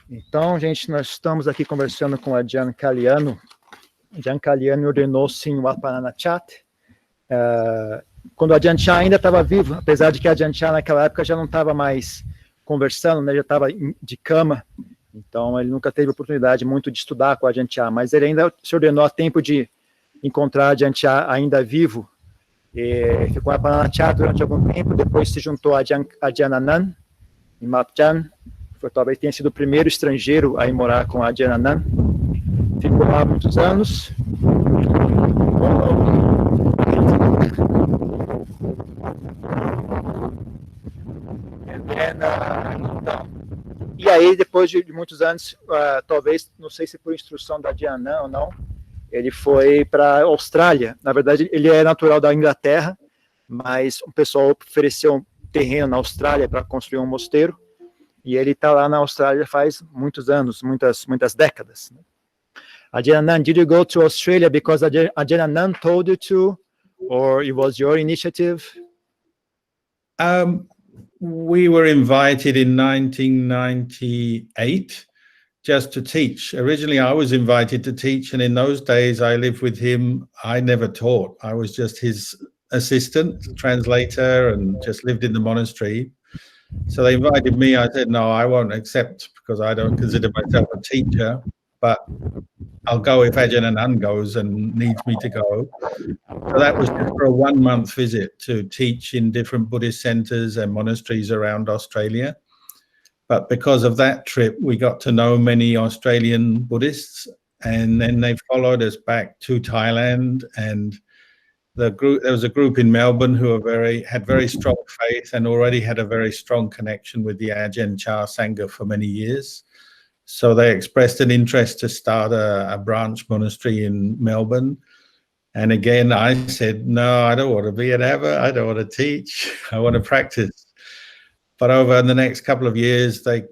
Então, gente, nós estamos aqui conversando com a Gian Caliano. Gian Caliano ordenou-se em Wapananachat. Quando a Ajahn Chah ainda estava vivo, apesar de que a Ajahn Chah naquela época já não estava mais conversando, né, já estava de cama, então ele nunca teve oportunidade muito de estudar com a Ajahn Chah, mas ele ainda se ordenou a tempo de encontrar a Ajahn Chah ainda vivo, e ficou em Wapananachat durante algum tempo, depois se juntou a Ajahn Anan, em Mapjan, talvez tenha sido o primeiro estrangeiro a ir morar com a Ajahn Anan, ficou lá muitos anos. E aí, depois de muitos anos, talvez, não sei se por instrução da Ajahn Anan ou não, ele foi para a Austrália. Na verdade, ele é natural da Inglaterra, mas o pessoal ofereceu um terreno na Austrália para construir um mosteiro, e ele está lá na Austrália faz muitos anos, muitas décadas. Ajahn Anan, did you go to Australia because Ajahn Anan told you to, or it was your initiative? We were invited in 1998 just to teach. Originally, I was invited to teach, and in those days, I lived with him. I never taught. I was just his assistant, translator, and just lived in the monastery. So they invited me. I said, no, I won't accept because I don't consider myself a teacher, but I'll go if Ajahn Anan goes and needs me to go. So that was just for a 1-month visit to teach in different Buddhist centers and monasteries around Australia. But because of that trip, we got to know many Australian Buddhists, and then they followed us back to Thailand. And there was a group in Melbourne who had very strong faith and already had a very strong connection with the Ajahn Chah Sangha for many years. So they expressed an interest to start a branch monastery in Melbourne. And again, I said, no, I don't want to be an abbot. I don't want to teach. I want to practice. But over the next couple of years, they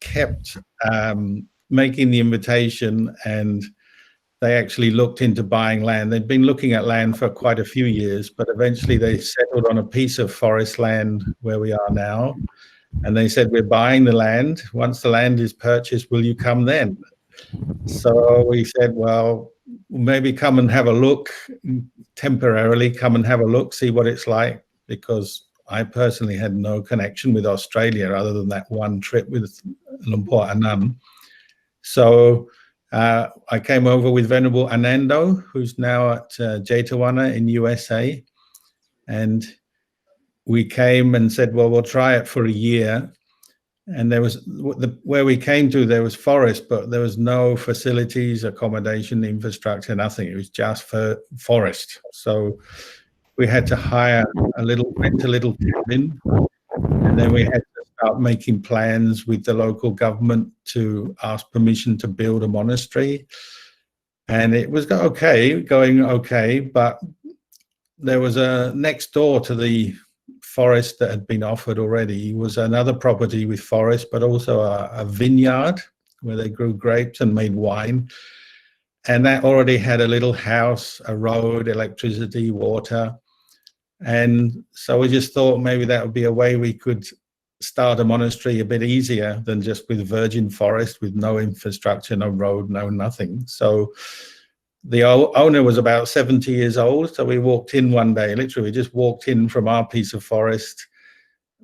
kept making the invitation, and they actually looked into buying land. They'd been looking at land for quite a few years, but eventually they settled on a piece of forest land where we are now. And they said, we're buying the land. Once the land is purchased, will you come then? So we said, well, maybe come and have a look, temporarily come and have a look, see what it's like, because I personally had no connection with Australia other than that one trip with Luang Por Anan. So I came over with Venerable Anando, who's now at Jetavana in USA. And we came and said, well, we'll try it for a year. And there was, where we came to, there was forest, but there was no facilities, accommodation, infrastructure, nothing. It was just for forest. So we had to rent a little cabin, and then we had to start making plans with the local government to ask permission to build a monastery. And it was going okay, but there was a next door to the forest that had been offered already was another property with forest, but also a vineyard where they grew grapes and made wine. And that already had a little house, a road, electricity, water. And so we just thought maybe that would be a way we could start a monastery a bit easier than just with virgin forest with no infrastructure, no road, no nothing. So the owner was about 70 years old. So we walked in one day, literally just walked in from our piece of forest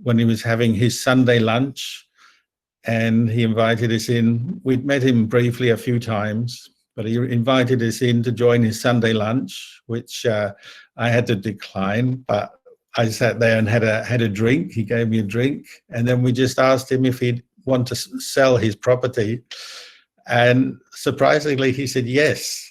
when he was having his Sunday lunch, and he invited us in. We'd met him briefly a few times, but he invited us in to join his Sunday lunch, which I had to decline, but I sat there and had a drink. He gave me a drink, and then we just asked him if he'd want to sell his property. And surprisingly, he said yes.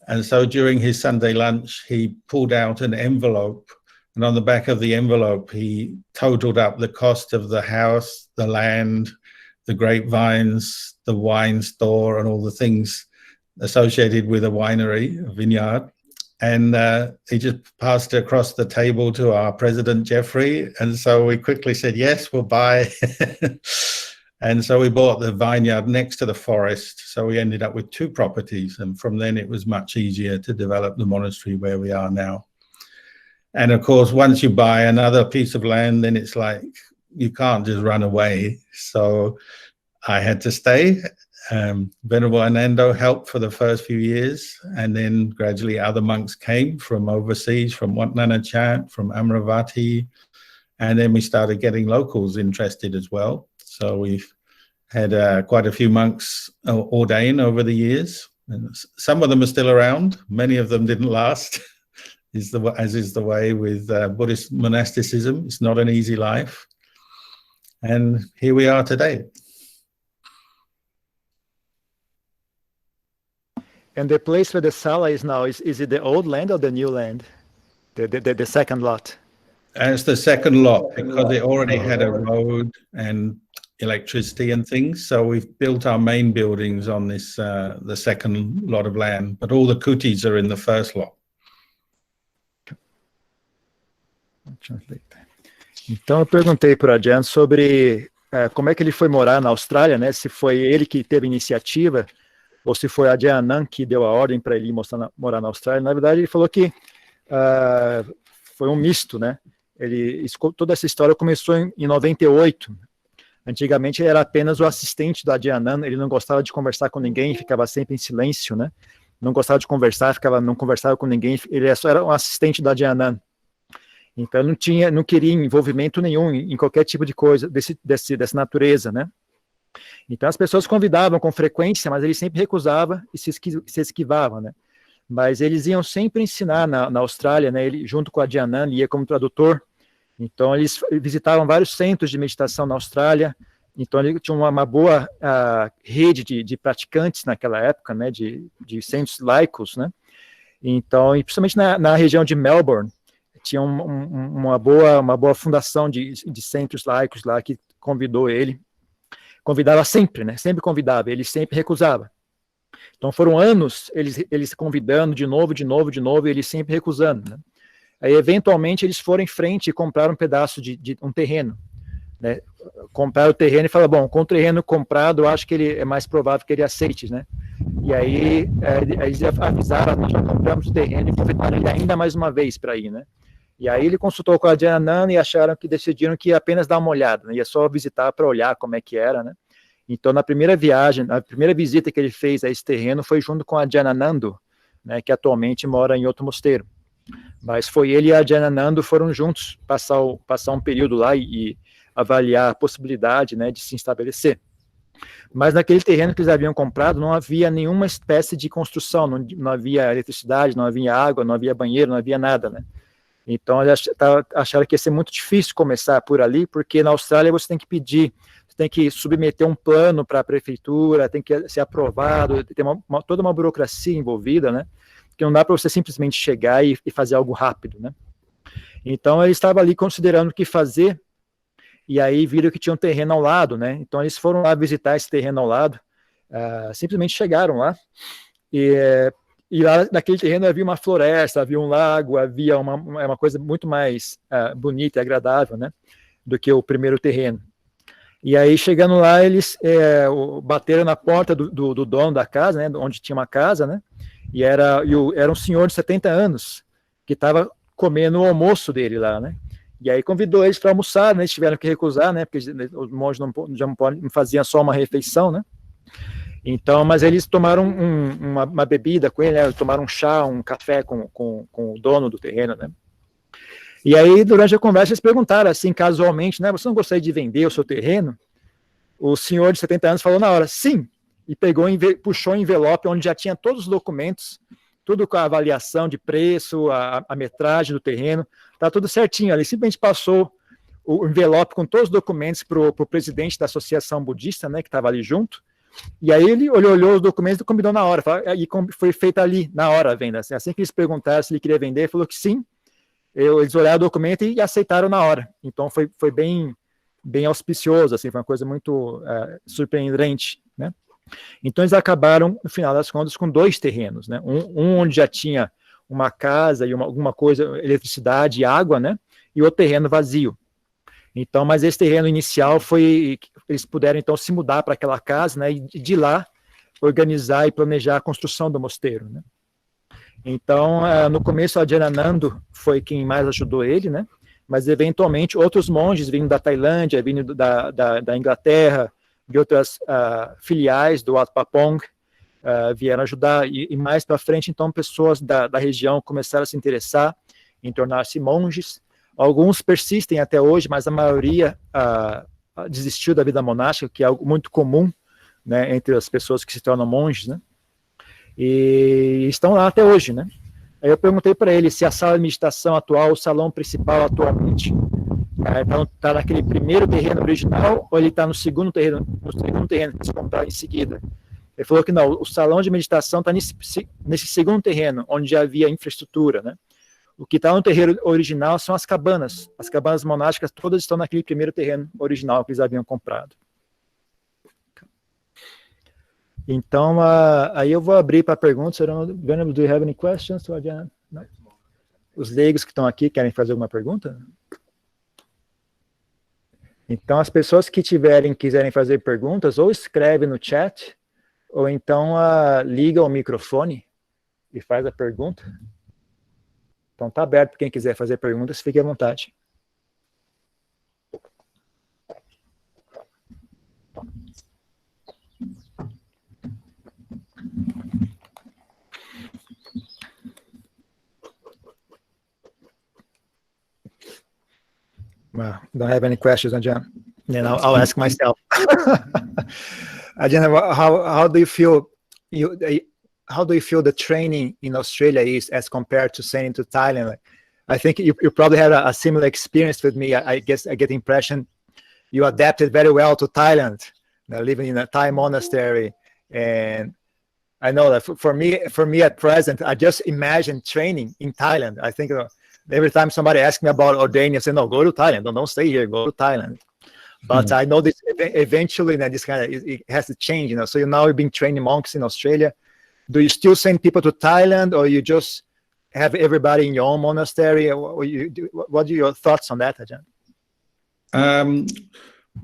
And so during his Sunday lunch, he pulled out an envelope, and on the back of the envelope, he totaled up the cost of the house, the land, the grapevines, the wine store, and all the things associated with a winery, a vineyard. And he just passed it across the table to our president, Jeffrey. And so we quickly said, yes, we'll buy. And so we bought the vineyard next to the forest. So we ended up with 2 properties. And from then it was much easier to develop the monastery where we are now. And of course, once you buy another piece of land, then it's like you can't just run away. So I had to stay. Venerable Anando helped for the first few years, and then gradually other monks came from overseas, from Wat Nanachat, from Amravati, and then we started getting locals interested as well. So we've had quite a few monks ordain over the years, and some of them are still around. Many of them didn't last, as is the way with Buddhist monasticism. It's not an easy life, and here we are today. And the place where the sala is now, is it the old land or the new land? The second lot? It's the second lot, because it already had a road and electricity and things. So we've built our main buildings on this, the second lot of land, but all the kutis are in the first lot. Então eu perguntei para o Ajahn sobre como é que ele foi morar na Austrália, né? Se foi ele que teve iniciativa, ou se foi a Ajahn Anan que deu a ordem para ele morar na Austrália. Na verdade, ele falou que foi um misto, né? Toda essa história começou em 98. Antigamente ele era apenas o assistente do Ajahn Anan, ele não gostava de conversar com ninguém, ficava sempre em silêncio, né? Não gostava de conversar, não conversava com ninguém, ele só era um assistente do Ajahn Anan. Então não queria envolvimento nenhum em qualquer tipo de coisa dessa natureza, né? Então as pessoas convidavam com frequência, mas ele sempre recusava e se esquivava, né? Mas eles iam sempre ensinar na Austrália, né? Ele junto com a Ajahn Anan ia como tradutor. Então eles visitavam vários centros de meditação na Austrália. Então ele tinha uma boa rede de praticantes naquela época, né? De centros laicos, né? Então, e principalmente na região de Melbourne, tinha uma boa fundação de centros laicos lá que convidava sempre, né? Sempre convidava, ele sempre recusava. Então foram anos eles convidando de novo, e ele sempre recusando, né? Aí eventualmente eles foram em frente e compraram um pedaço de um terreno, né? Compraram o terreno e falaram, bom, com o terreno comprado, eu acho que ele é mais provável que ele aceite, né? E aí eles avisaram, nós já compramos o terreno e convidaram ele ainda mais uma vez para ir, né? E aí ele consultou com a Ajahn Anan e decidiram que ia apenas dar uma olhada, né? Ia só visitar para olhar como é que era, né? Então, na primeira visita que ele fez a esse terreno foi junto com a Ajahn Anando, né, que atualmente mora em outro mosteiro. Mas foi ele e a Ajahn Anando foram juntos passar um período lá e avaliar a possibilidade, né, de se estabelecer. Mas naquele terreno que eles haviam comprado não havia nenhuma espécie de construção, não havia eletricidade, não havia água, não havia banheiro, não havia nada, né? Então eles acharam que ia ser muito difícil começar por ali, porque na Austrália você tem que submeter um plano para a prefeitura, tem que ser aprovado, tem toda uma burocracia envolvida, né? Que não dá para você simplesmente chegar e fazer algo rápido, né? Então ele estava ali considerando o que fazer, e aí viram que tinha um terreno ao lado, né? Então eles foram lá visitar esse terreno ao lado, simplesmente chegaram lá, e lá naquele terreno havia uma floresta, havia um lago, havia uma coisa muito mais bonita e agradável, né? Do que o primeiro terreno. E aí, chegando lá, eles bateram na porta do dono da casa, né, onde tinha uma casa, né, e era um senhor de 70 anos, que estava comendo o almoço dele lá, né, e aí convidou eles para almoçar, né, eles tiveram que recusar, né, porque os monges não faziam só uma refeição, né, então, mas eles tomaram uma bebida com ele, né, tomaram um chá, um café com o dono do terreno, né. E aí, durante a conversa, eles perguntaram, assim, casualmente, né, você não gostaria de vender o seu terreno? O senhor de 70 anos falou na hora, sim, e puxou um envelope onde já tinha todos os documentos, tudo com a avaliação de preço, a metragem do terreno, tá tudo certinho. Ele simplesmente passou o envelope com todos os documentos para o presidente da Associação Budista, né, que estava ali junto, e aí ele olhou os documentos e combinou na hora, e foi feita ali, na hora, a venda. Assim que eles perguntaram se ele queria vender, ele falou que sim. Eles olharam o documento e aceitaram na hora. Então foi bem auspicioso, assim, foi uma coisa muito surpreendente, né? Então eles acabaram, no final das contas, com 2 terrenos, né? Um onde já tinha uma casa e alguma coisa, eletricidade e água, né? E outro terreno vazio. Então, mas esse terreno inicial eles puderam então se mudar para aquela casa, né? E de lá organizar e planejar a construção do mosteiro, né? Então, no começo, a Ajahn Anando foi quem mais ajudou ele, né? Mas, eventualmente, outros monges vindo da Tailândia, vindo da Inglaterra, de outras filiais do Wat Pah Pong vieram ajudar, e mais para frente, então, pessoas da região começaram a se interessar em tornar-se monges. Alguns persistem até hoje, mas a maioria desistiu da vida monástica, que é algo muito comum, né, entre as pessoas que se tornam monges, né, e estão lá até hoje, né. Aí eu perguntei para ele se a sala de meditação atual, o salão principal atualmente, está naquele primeiro terreno original, ou ele está no segundo terreno que eles compraram em seguida. Ele falou que não, o salão de meditação está nesse segundo terreno, onde já havia infraestrutura, né. O que está no terreno original são as cabanas monásticas, todas estão naquele primeiro terreno original que eles haviam comprado. Então, aí eu vou abrir para perguntas. Venerable, do you have any questions to Ajahn? No? Os leigos que estão aqui querem fazer alguma pergunta? Então, as pessoas que quiserem fazer perguntas, ou escreve no chat, ou então liga o microfone e faz a pergunta. Então, está aberto para quem quiser fazer perguntas, fique à vontade. Well, don't have any questions, Ajahn. Then I'll ask myself. Ajahn, how do you feel? How do you feel the training in Australia is as compared to sending to Thailand? I think you probably had a similar experience with me. I guess I get the impression you adapted very well to Thailand, living in a Thai monastery. And I know that for me at present, I just imagine training in Thailand. I think every time somebody asks me about ordaining, I say, no, go to Thailand. Don't stay here, go to Thailand. But I know this eventually, this kind of, it has to change, So now you've been training monks in Australia. Do you still send people to Thailand, or you just have everybody in your own monastery? What are your thoughts on that, Ajahn?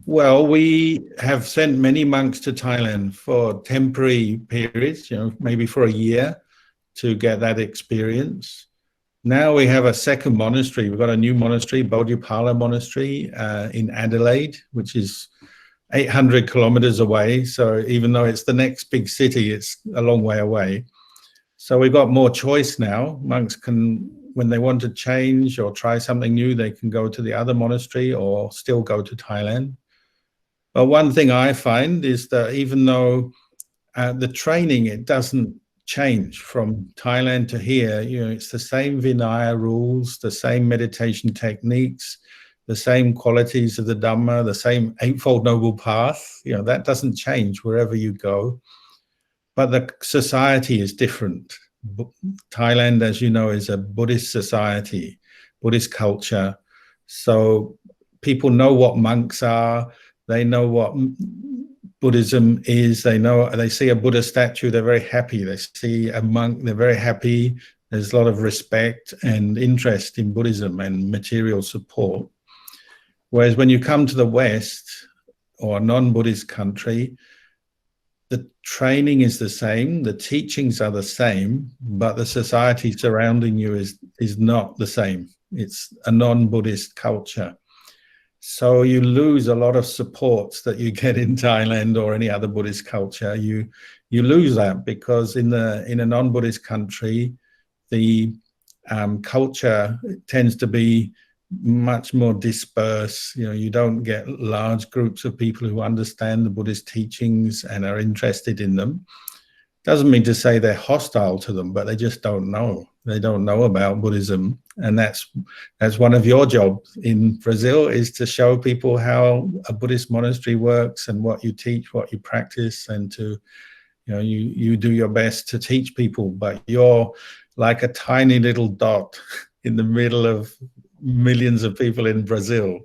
Well, we have sent many monks to Thailand for temporary periods, maybe for a year to get that experience. Now we have a second monastery. We've got a new monastery, Bodhipala Monastery in Adelaide, which is 800 kilometers away. So even though it's the next big city, it's a long way away. So we've got more choice now. Monks can, when they want to change or try something new, they can go to the other monastery or still go to Thailand. But one thing I find is that even though the training, it doesn't change from Thailand to here, it's the same Vinaya rules, the same meditation techniques, the same qualities of the Dhamma, the same Eightfold Noble Path, that doesn't change wherever you go. But the society is different. Thailand, as you know, is a Buddhist society, Buddhist culture. So people know what monks are, they know what Buddhism is, they see a Buddha statue, they're very happy. They see a monk, they're very happy. There's a lot of respect and interest in Buddhism and material support. Whereas when you come to the West or a non-Buddhist country, the training is the same, the teachings are the same, but the society surrounding you is not the same. It's a non-Buddhist culture. So you lose a lot of supports that you get in Thailand or any other Buddhist culture. You lose that because in a non-Buddhist country, the culture tends to be much more dispersed. You don't get large groups of people who understand the Buddhist teachings and are interested in them. Doesn't mean to say they're hostile to them, but they just don't know. They don't know about Buddhism. And that's one of your jobs in Brazil, is to show people how a Buddhist monastery works and what you teach, what you practice, and to, you do your best to teach people, but you're like a tiny little dot in the middle of millions of people in Brazil.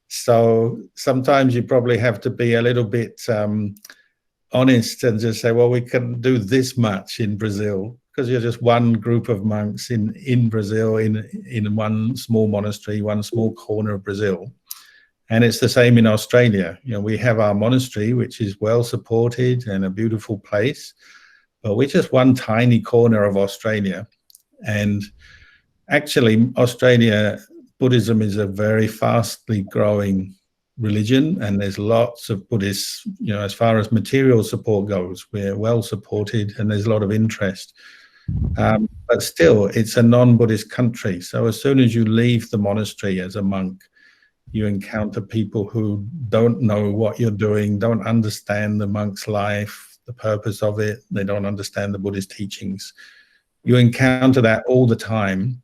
So sometimes you probably have to be a little bit honest and just say, well, we can do this much in Brazil, because you're just one group of monks in Brazil, in one small monastery, one small corner of Brazil. And it's the same in Australia. We have our monastery, which is well supported and a beautiful place, but we're just one tiny corner of Australia. And actually, Australia, Buddhism is a very fastly growing religion, and there's lots of Buddhists, as far as material support goes, we're well supported and there's a lot of interest. But still, it's a non-Buddhist country. So as soon as you leave the monastery as a monk, you encounter people who don't know what you're doing, don't understand the monk's life, the purpose of it. They don't understand the Buddhist teachings. You encounter that all the time.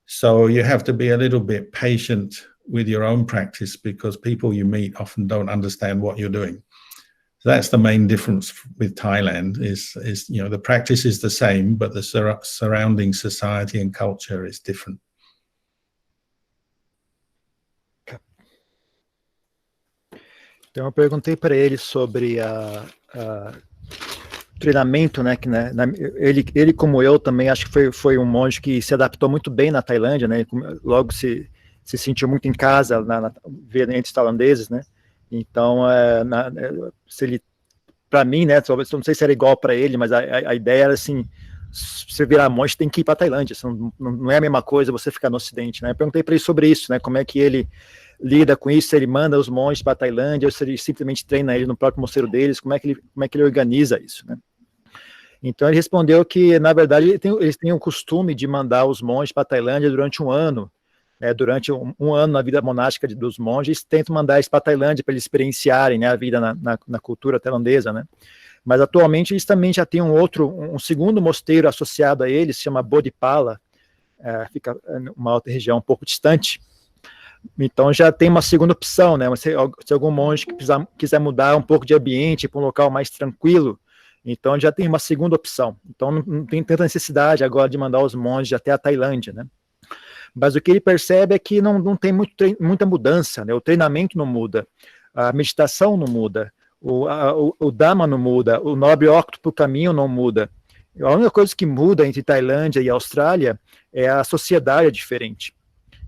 So you have to be a little bit patient with your own practice, because people you meet often don't understand what you're doing. So that's the main difference with Thailand is the practice is the same, but the surrounding society and culture is different. Então eu perguntei para ele sobre treinamento, né? Que, né, ele como eu também acho que foi um monge que se adaptou muito bem na Tailândia, né? Logo se sentiu muito em casa entre os tailandeses, né? Então, se ele, para mim, né? Não sei se era igual para ele, mas a ideia era assim: se você virar monge, tem que ir para a Tailândia. Não é a mesma coisa você ficar no Ocidente, né? Eu perguntei para ele sobre isso, né? Como é que ele lida com isso, se ele manda os monges para a Tailândia, ou se ele simplesmente treina eles no próprio mosteiro deles, como é que ele organiza isso, né? Então ele respondeu que, na verdade, eles têm o costume de mandar os monges para a Tailândia durante um ano, né? Durante um ano na vida monástica dos monges, tentam mandar eles para a Tailândia para eles experienciarem, né, a vida na cultura tailandesa, né? Mas atualmente eles também já têm um segundo mosteiro associado a eles, se chama Bodhipala, fica numa outra região um pouco distante. Então já tem uma segunda opção, né? Se algum monge quiser mudar um pouco de ambiente para um local mais tranquilo, então já tem uma segunda opção. Então não tem tanta necessidade agora de mandar os monges até a Tailândia, né? Mas o que ele percebe é que não tem muita mudança, né? O treinamento não muda, a meditação não muda, o Dhamma não muda, o nobre óctuplo caminho não muda. A única coisa que muda entre Tailândia e Austrália é a sociedade diferente.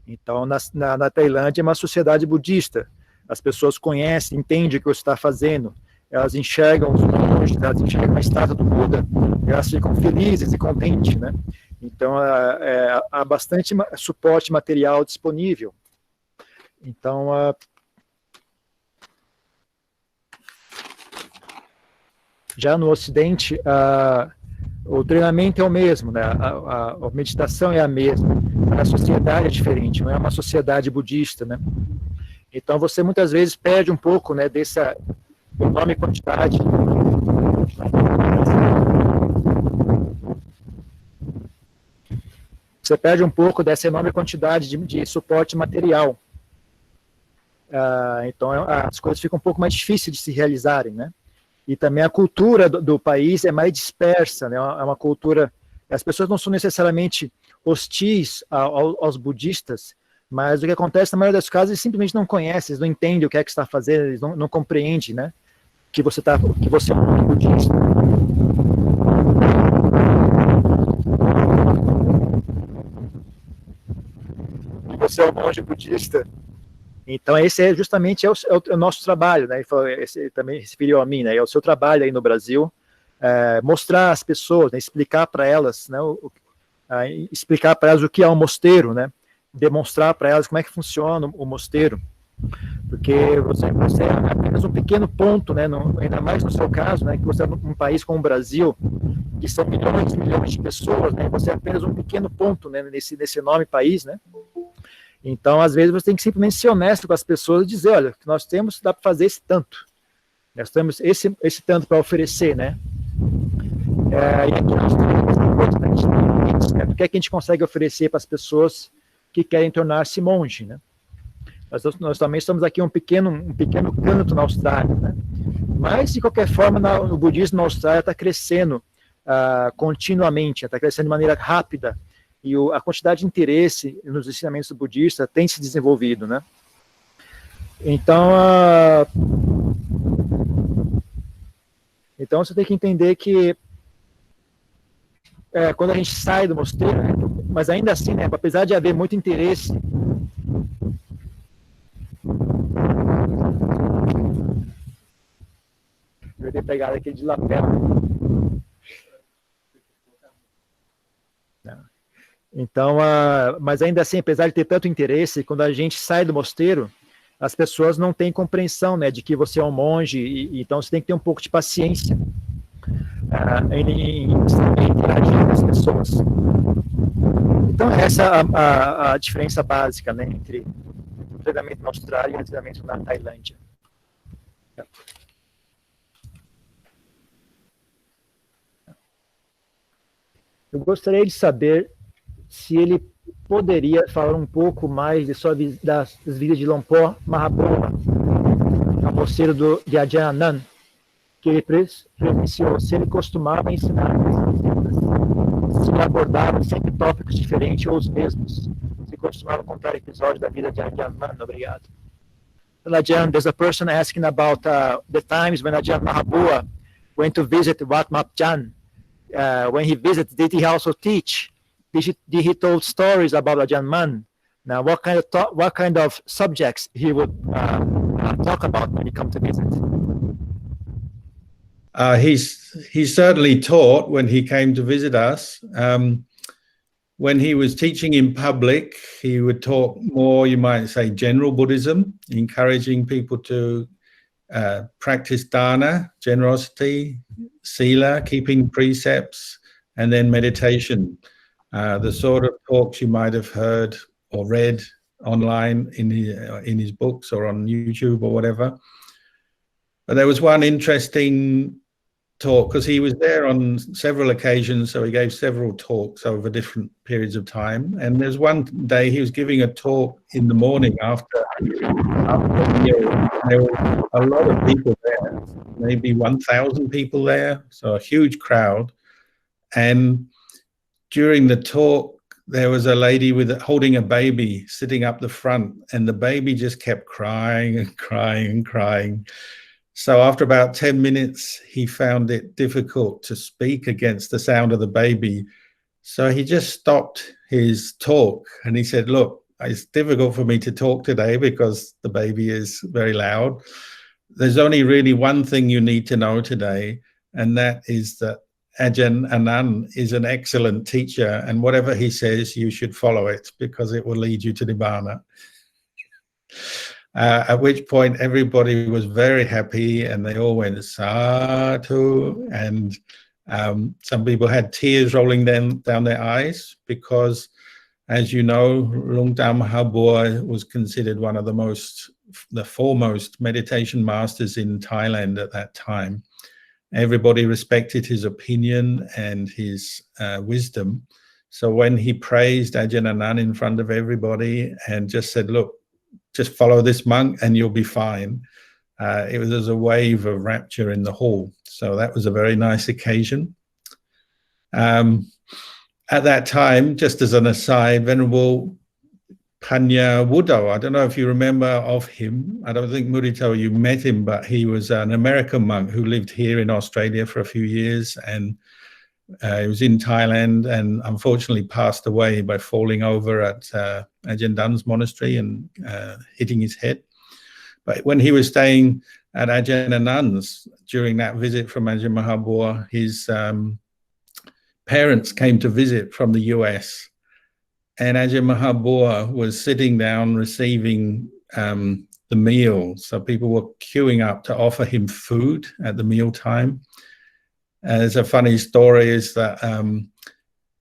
Então, na Tailândia é uma sociedade budista. As pessoas conhecem, entendem o que você está fazendo. Elas enxergam os monges, elas enxergam a estátua do Buda. Elas ficam felizes e contentes, né? Então, há bastante suporte material disponível. Então, já no Ocidente, o treinamento é o mesmo, né? A meditação é a mesma. A sociedade é diferente, não é uma sociedade budista, né? Então você muitas vezes perde um pouco, né, dessa enorme quantidade. Você perde um pouco dessa enorme quantidade de suporte material. Então as coisas ficam um pouco mais difíceis de se realizarem, né? E também a cultura do país é mais dispersa, né? É uma cultura. As pessoas não são necessariamente hostis aos budistas, mas o que acontece na maioria dos casos, eles simplesmente não conhecem, eles não entendem o que é que está fazendo, eles não compreendem, né? Que você é um budista. Que você é um monge budista. Então esse é justamente o nosso trabalho, né? Esse também se referiu a mim, né? É o seu trabalho aí no Brasil, mostrar às pessoas, né? Explicar para elas, né? Explicar para elas o que é um mosteiro, né? Demonstrar para elas como é que funciona o mosteiro, porque você é apenas um pequeno ponto, né? Ainda mais no seu caso, né? Que você é um país como o Brasil, que são milhões e milhões de pessoas, né? Você é apenas um pequeno ponto, né? Nesse enorme país, né? Então, às vezes, você tem que simplesmente ser honesto com as pessoas e dizer, olha, que nós temos, dá para fazer esse tanto. Nós temos esse tanto para oferecer, né? E aqui nós temos, né? O que é que a gente consegue oferecer para as pessoas que querem tornar-se monge, né? Nós também estamos aqui um pequeno canto na Austrália, né? Mas, de qualquer forma, o budismo na Austrália está crescendo continuamente, está crescendo de maneira rápida, e a quantidade de interesse nos ensinamentos budistas tem se desenvolvido, né? Então, você tem que entender que quando a gente sai do mosteiro, né, mas ainda assim, né, apesar de haver muito interesse, eu ia ter pegado aquele de lapela. Então, mas ainda assim, apesar de ter tanto interesse, quando a gente sai do mosteiro, as pessoas não têm compreensão, né, de que você é um monge, e então você tem que ter um pouco de paciência em interagir com as pessoas. Então, essa é a diferença básica, né, entre o treinamento na Austrália e o treinamento na Tailândia. Eu gostaria de saber se ele poderia falar um pouco mais das vidas de Lompo Mahabua, a moceiro de Ajahn Anan, que ele presenciou, se ele costumava ensinar as visitas, se ele abordava sempre tópicos diferentes ou os mesmos, se costumava contar episódios da vida de Ajahn Anan. Obrigado. Ajahn, there's a person asking about the times when Ajahn Mahabua went to visit Wat Map Jan. When he visited, did he also teach? Did he told stories about Ajahn Mun? Now, what kind of subjects he would talk about when he come to visit? He certainly taught when he came to visit us. When he was teaching in public, he would talk more, you might say, general Buddhism, encouraging people to practice dana, generosity, sila, keeping precepts, and then meditation. The sort of talks you might have heard or read online in his books or on YouTube or whatever. But there was one interesting talk, because he was there on several occasions, so he gave several talks over different periods of time. And there's one day he was giving a talk in the morning after a meal. There were a lot of people there, maybe 1,000 people there, so a huge crowd. And during the talk, there was a lady holding a baby sitting up the front, and the baby just kept crying and crying and crying. So after about 10 minutes, he found it difficult to speak against the sound of the baby. So he just stopped his talk and he said, look, it's difficult for me to talk today because the baby is very loud. There's only really one thing you need to know today, and that is that Ajahn Anan is an excellent teacher, and whatever he says, you should follow it because it will lead you to Nibbana. At which point everybody was very happy and they all went sadhu, and some people had tears rolling down their eyes because, as you know, Lungta Mahabua was considered one of the foremost meditation masters in Thailand at that time. Everybody respected his opinion and his wisdom. So when he praised Ajahn Anan in front of everybody and just said, look, just follow this monk and you'll be fine, it was a wave of rapture in the hall. So that was a very nice occasion. At that time, just as an aside, Venerable Panya Wudo, I don't know if you remember of him. I don't think, Mudito, you met him, but he was an American monk who lived here in Australia for a few years, and he was in Thailand and unfortunately passed away by falling over at Ajahn Dun's monastery and hitting his head. But when he was staying at Ajahn Anand's during that visit from Ajahn Mahabua, his parents came to visit from the US, and Ajahn Mahabua was sitting down receiving the meal. So people were queuing up to offer him food at the meal time. There's a funny story is that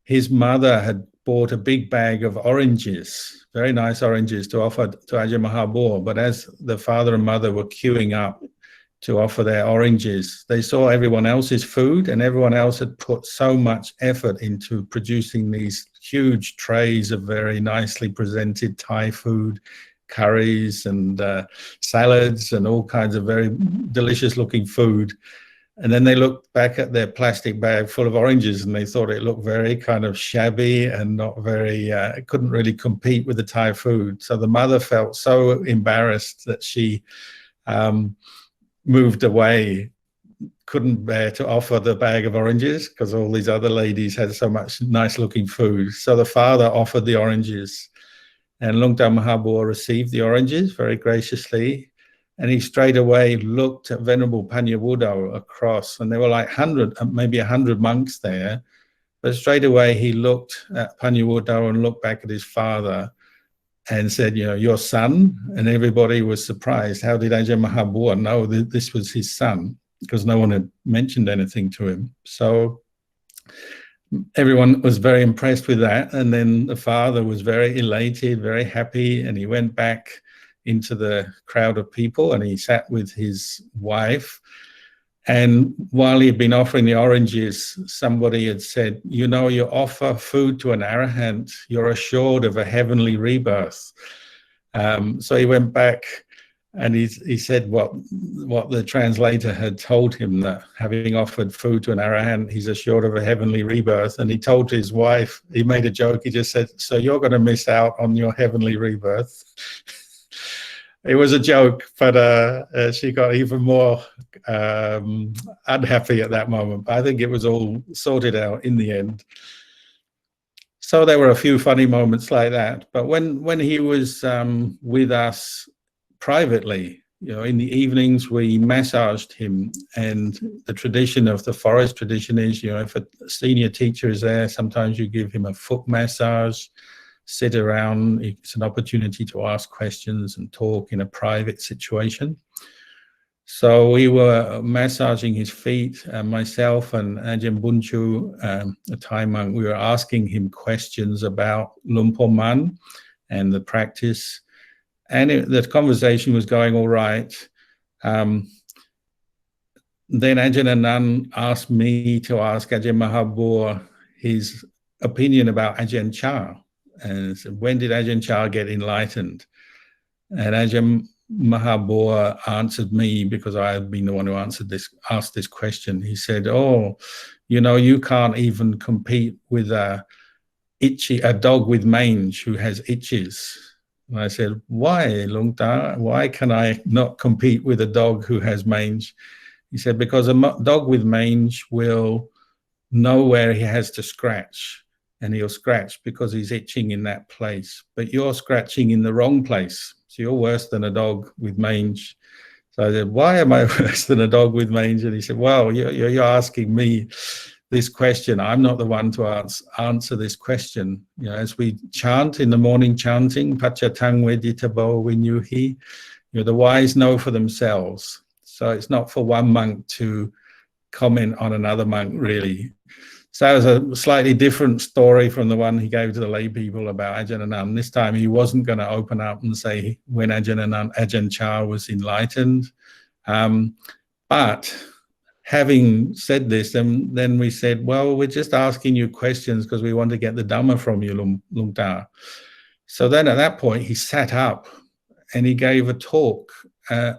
his mother had bought a big bag of oranges, very nice oranges, to offer to Ajahn Mahabua. But as the father and mother were queuing up to offer their oranges, they saw everyone else's food, and everyone else had put so much effort into producing these huge trays of very nicely presented Thai food, curries and salads and all kinds of very delicious looking food. And then they looked back at their plastic bag full of oranges and they thought it looked very kind of shabby and not very, it couldn't really compete with the Thai food. So the mother felt so embarrassed that she moved away, couldn't bear to offer the bag of oranges because all these other ladies had so much nice looking food. So the father offered the oranges, and Lungta Mahabua received the oranges very graciously. And he straight away looked at Venerable Panya Wudo across, and there were like 100, maybe 100 monks there. But straight away he looked at Panya Wudo and looked back at his father. and said, your son, and everybody was surprised. How did Ajahn Mahabua know that this was his son? Because no one had mentioned anything to him. So everyone was very impressed with that. And then the father was very elated, very happy, and he went back into the crowd of people and he sat with his wife. And while he'd been offering the oranges, somebody had said, you offer food to an arahant, you're assured of a heavenly rebirth. So he went back and he said what the translator had told him, that having offered food to an arahant, he's assured of a heavenly rebirth. And he told his wife, he made a joke, he just said, so you're going to miss out on your heavenly rebirth. It was a joke, but she got even more unhappy at that moment. But I think it was all sorted out in the end. So there were a few funny moments like that. But when he was with us privately, in the evenings, we massaged him. And the tradition of the forest tradition is, if a senior teacher is there, sometimes you give him a foot massage, sit around. It's an opportunity to ask questions and talk in a private situation. So we were massaging his feet, myself and Ajahn Bunchu, a Thai monk. We were asking him questions about Luang Por Man and the practice. And the conversation was going all right. Then Ajahn Anan asked me to ask Ajahn Mahabua his opinion about Ajahn Chah. And said, when did Ajahn Chah get enlightened? And Ajahn Mahabua answered me, because I had been the one who asked this question. He said, you can't even compete with a dog with mange who has itches. And I said, why, Luang Ta? Why can I not compete with a dog who has mange? He said, because a dog with mange will know where he has to scratch. And he'll scratch because he's itching in that place. But you're scratching in the wrong place. So you're worse than a dog with mange. So I said, why am I worse than a dog with mange? And he said, well, you're asking me this question. I'm not the one to answer this question. As we chant in the morning chanting, Pachatang Veditabo Vinyuhi, the wise know for themselves. So it's not for one monk to comment on another monk, really. So that was a slightly different story from the one he gave to the lay people about Ajahn Anan. This time he wasn't going to open up and say when Ajahn Chah was enlightened. But having said this, then we said, well, we're just asking you questions because we want to get the Dhamma from you, Luang Ta. So then at that point, he sat up and he gave a talk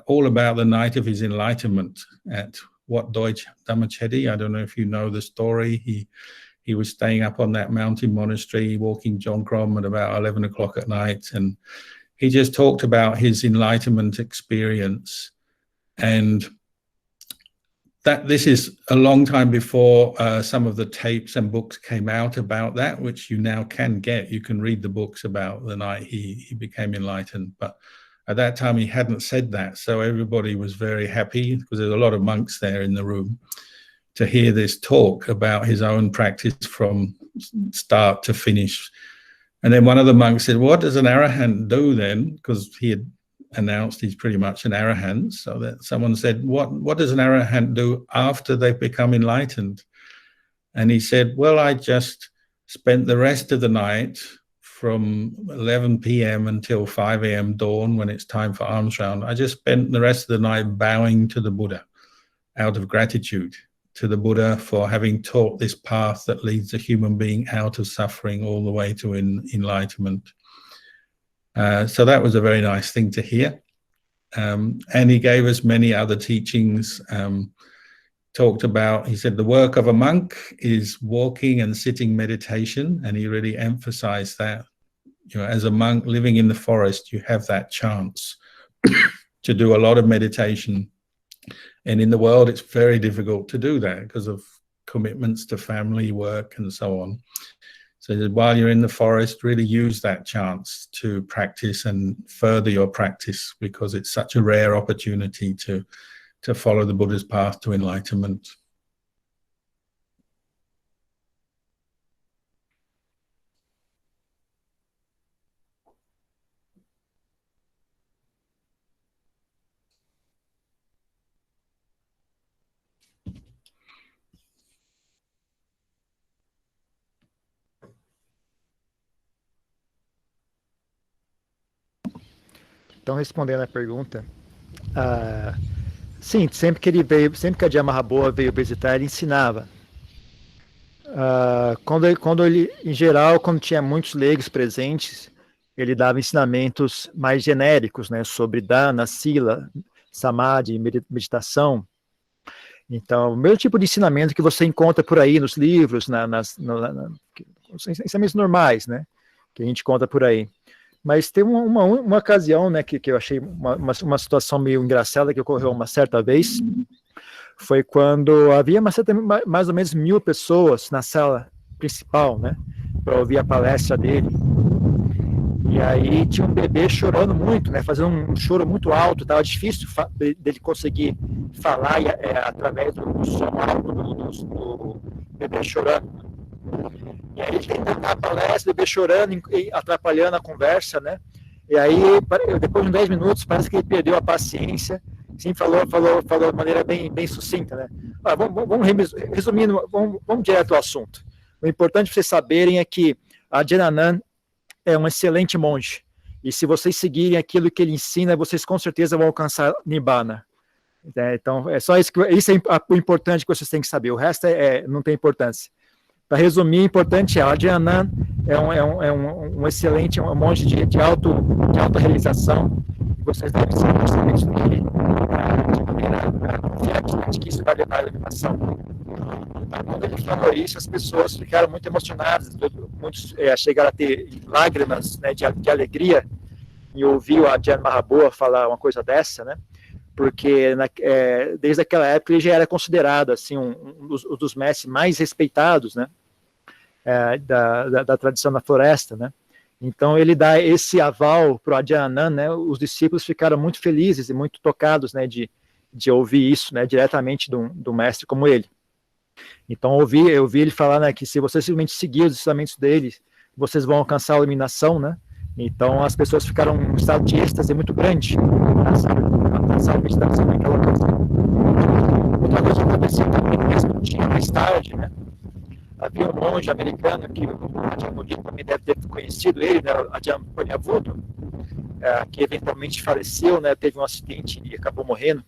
all about the night of his enlightenment at Wat Doi Dhammachetti. I don't know if you know the story. He was staying up on that mountain monastery, walking Jongkrom at about 11 o'clock at night. And he just talked about his enlightenment experience. And that this is a long time before some of the tapes and books came out about that, which you now can get. You can read the books about the night he became enlightened. But at that time, he hadn't said that. So everybody was very happy because there's a lot of monks there in the room to hear this talk about his own practice from start to finish. And then one of the monks said, what does an arahant do then? Because he had announced he's pretty much an arahant. So that someone said, what does an arahant do after they've become enlightened? And he said, well, I just spent the rest of the night from 11 p.m. until 5 a.m. dawn, when it's time for alms round. I just spent the rest of the night bowing to the Buddha out of gratitude to the Buddha for having taught this path that leads a human being out of suffering all the way to enlightenment. So that was a very nice thing to hear. And he gave us many other teachings, talked about, he said, the work of a monk is walking and sitting meditation. And he really emphasized that, as a monk living in the forest, you have that chance to do a lot of meditation. And in the world, it's very difficult to do that because of commitments to family, work, and so on. So that while you're in the forest, really use that chance to practice and further your practice, because it's such a rare opportunity to follow the Buddha's path to enlightenment. Então, respondendo a pergunta, sim, sempre que a Ajahn Mahaboa veio visitar, ele ensinava. Quando ele, em geral, quando tinha muitos leigos presentes, ele dava ensinamentos mais genéricos, né, sobre dana, sila, samadhi, meditação. Então, o mesmo tipo de ensinamento que você encontra por aí nos livros, ensinamentos normais, né, que a gente encontra por aí. Mas tem uma ocasião, né, que eu achei uma situação meio engraçada que ocorreu uma certa vez, foi quando havia mais ou menos 1.000 pessoas na sala principal, né, para ouvir a palestra dele. E aí tinha um bebê chorando muito, né, fazendo um choro muito alto, estava difícil dele conseguir falar através do som alto do bebê chorando. E aí ele tentando dar a palestra, o bebê chorando e atrapalhando a conversa, né? E aí, depois de 10 minutos, parece que ele perdeu a paciência, sim, falou de maneira bem sucinta, né? Vamos resumindo, vamos direto ao assunto. O importante para vocês saberem é que a Jananand é um excelente monge. E se vocês seguirem aquilo que ele ensina, vocês com certeza vão alcançar Nibbana. Então, é só isso o importante que vocês têm que saber. O resto não tem importância. Para resumir, o importante é a Jananand é um excelente monge de auto-realização. E vocês devem ser constantes dele de maneira confiante de que isso vai levar à iluminação. Quando ele falou isso, as pessoas ficaram muito emocionadas, muitos chegaram a ter lágrimas, né, de alegria em ouvir o Ajahn Mahaboa falar uma coisa dessa, né? Porque desde aquela época ele já era considerado assim um dos mestres mais respeitados, né, da tradição da floresta, né? Então ele dá esse aval para o Ajahn, né? Os discípulos ficaram muito felizes e muito tocados, né, de ouvir isso, né, diretamente do mestre como ele. Então eu ouvi ele falar, né, que se vocês simplesmente seguir os ensinamentos dele, vocês vão alcançar a iluminação, né? Então as pessoas ficaram em um estado de êxtase muito grande, alcançar a meditação naquela ocasião. Outra coisa que aconteceu também no mesmo dia, mais tarde, né? Havia um monge americano que o Ajahn Mudita também deve ter conhecido ele, né, Ajahn Panyavudo, que eventualmente faleceu, né, teve um acidente e acabou morrendo.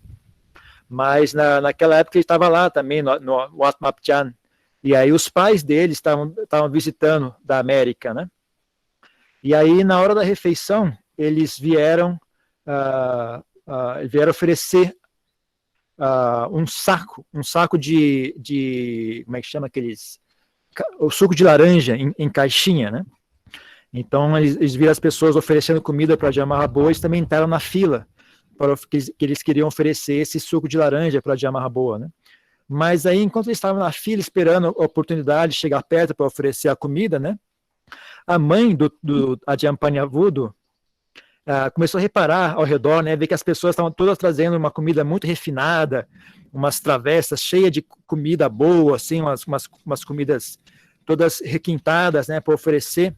Mas naquela época ele estava lá também, no Atmapjan, e aí os pais dele estavam visitando da América, né? E aí, na hora da refeição, eles vieram oferecer um saco de como é que chama aqueles, o suco de laranja em caixinha, né? Então eles viram as pessoas oferecendo comida para Ajahn Mahaboa, eles também entraram na fila que eles queriam oferecer esse suco de laranja para Ajahn Mahaboa, né? Mas aí, enquanto eles estavam na fila esperando a oportunidade de chegar perto para oferecer a comida, né? A mãe do Ajahn Panyavudo começou a reparar ao redor, né, ver que as pessoas estavam todas trazendo uma comida muito refinada, umas travessas cheias de comida boa, assim, umas comidas todas requintadas, né, para oferecer.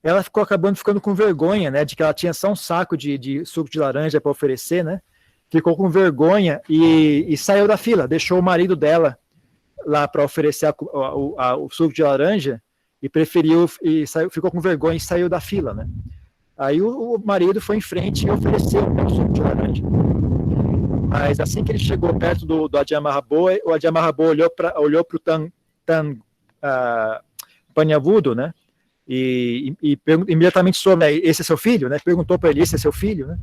Ela acabando ficando com vergonha, né, de que ela tinha só um saco de suco de laranja para oferecer, né, ficou com vergonha e saiu da fila, deixou o marido dela lá para oferecer o suco de laranja e ficou com vergonha e saiu da fila, né. Aí o marido foi em frente e ofereceu o suco de laranja. Mas assim que ele chegou perto do Ajahn Mahaboa, o Ajahn Mahaboa olhou para o Panyavudo, né? E imediatamente soube, né, esse é seu filho, né? Perguntou para ele, esse é seu filho, né?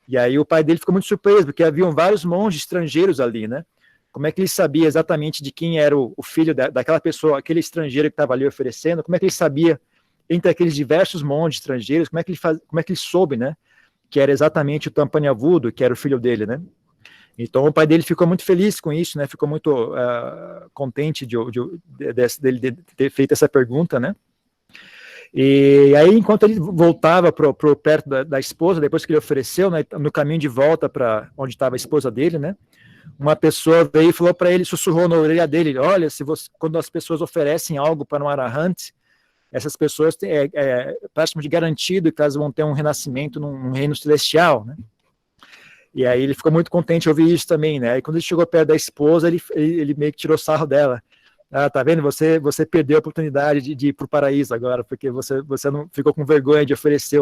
E aí o pai dele ficou muito surpreso, porque haviam vários monges estrangeiros ali, né? Como é que ele sabia exatamente de quem era o filho daquela pessoa, aquele estrangeiro que estava ali oferecendo? Como é que ele sabia, entre aqueles diversos monges estrangeiros, como é que ele soube, né, que era exatamente o Panyavudo, que era o filho dele, né? Então o pai dele ficou muito feliz com isso, né? Ficou muito contente dele ter feito essa pergunta, né? E aí, enquanto ele voltava perto da esposa, depois que ele ofereceu, né, no caminho de volta para onde estava a esposa dele, né? Uma pessoa veio e falou para ele, sussurrou na orelha dele: olha, quando as pessoas oferecem algo para um arahant, essas pessoas praticamente garantido que elas vão ter um renascimento num reino celestial, né? E aí ele ficou muito contente de ouvir isso também, né? E quando ele chegou perto da esposa, ele meio que tirou sarro dela. Tá vendo? Você perdeu a oportunidade de ir para o paraíso agora, porque você não ficou com vergonha de oferecer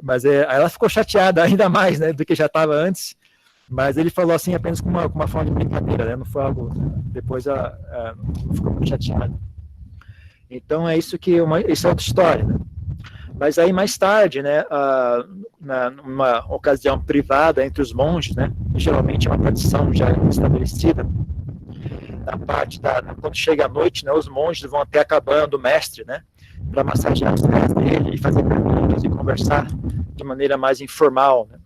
Mas ela ficou chateada ainda mais, né, do que já estava antes. Mas ele falou assim apenas com uma forma de brincadeira, né? Não foi algo. Depois ela ficou muito chateada. Então é isso isso é outra história, né? Mas aí mais tarde, né, numa ocasião privada entre os monges, né, geralmente é uma tradição já estabelecida, quando chega a noite, né, os monges vão até a cabana do mestre, né, para massagear os pés dele e fazer perguntas e conversar de maneira mais informal, né.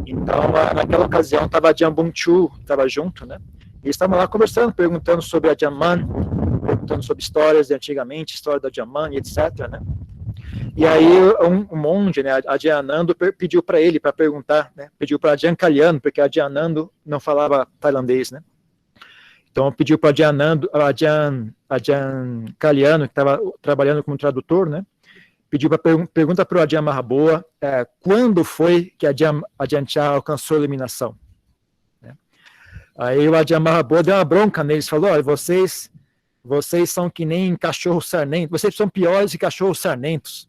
Então, naquela ocasião, estava a Ajahn Bunchu, estava junto, né, e eles estavam lá conversando, perguntando sobre a Ajahn Mun, perguntando sobre histórias de antigamente, história da Ajahn Mun, etc., né. E aí um monge, né, Ajahn Nando, pediu para ele para perguntar, né, pediu para Ajahn Kalyano, porque Ajahn Nando não falava tailandês, né. Então pediu para Ajahn Kalyano, que estava trabalhando como tradutor, né, pediu para pergunta para o Ajahn Mahaboa quando foi que Ajahn Chah alcançou a iluminação. Né? Aí o Ajahn Mahaboa deu uma bronca neles, falou: olha, vocês são que nem cachorros sarnentos, vocês são piores que cachorros sarnentos.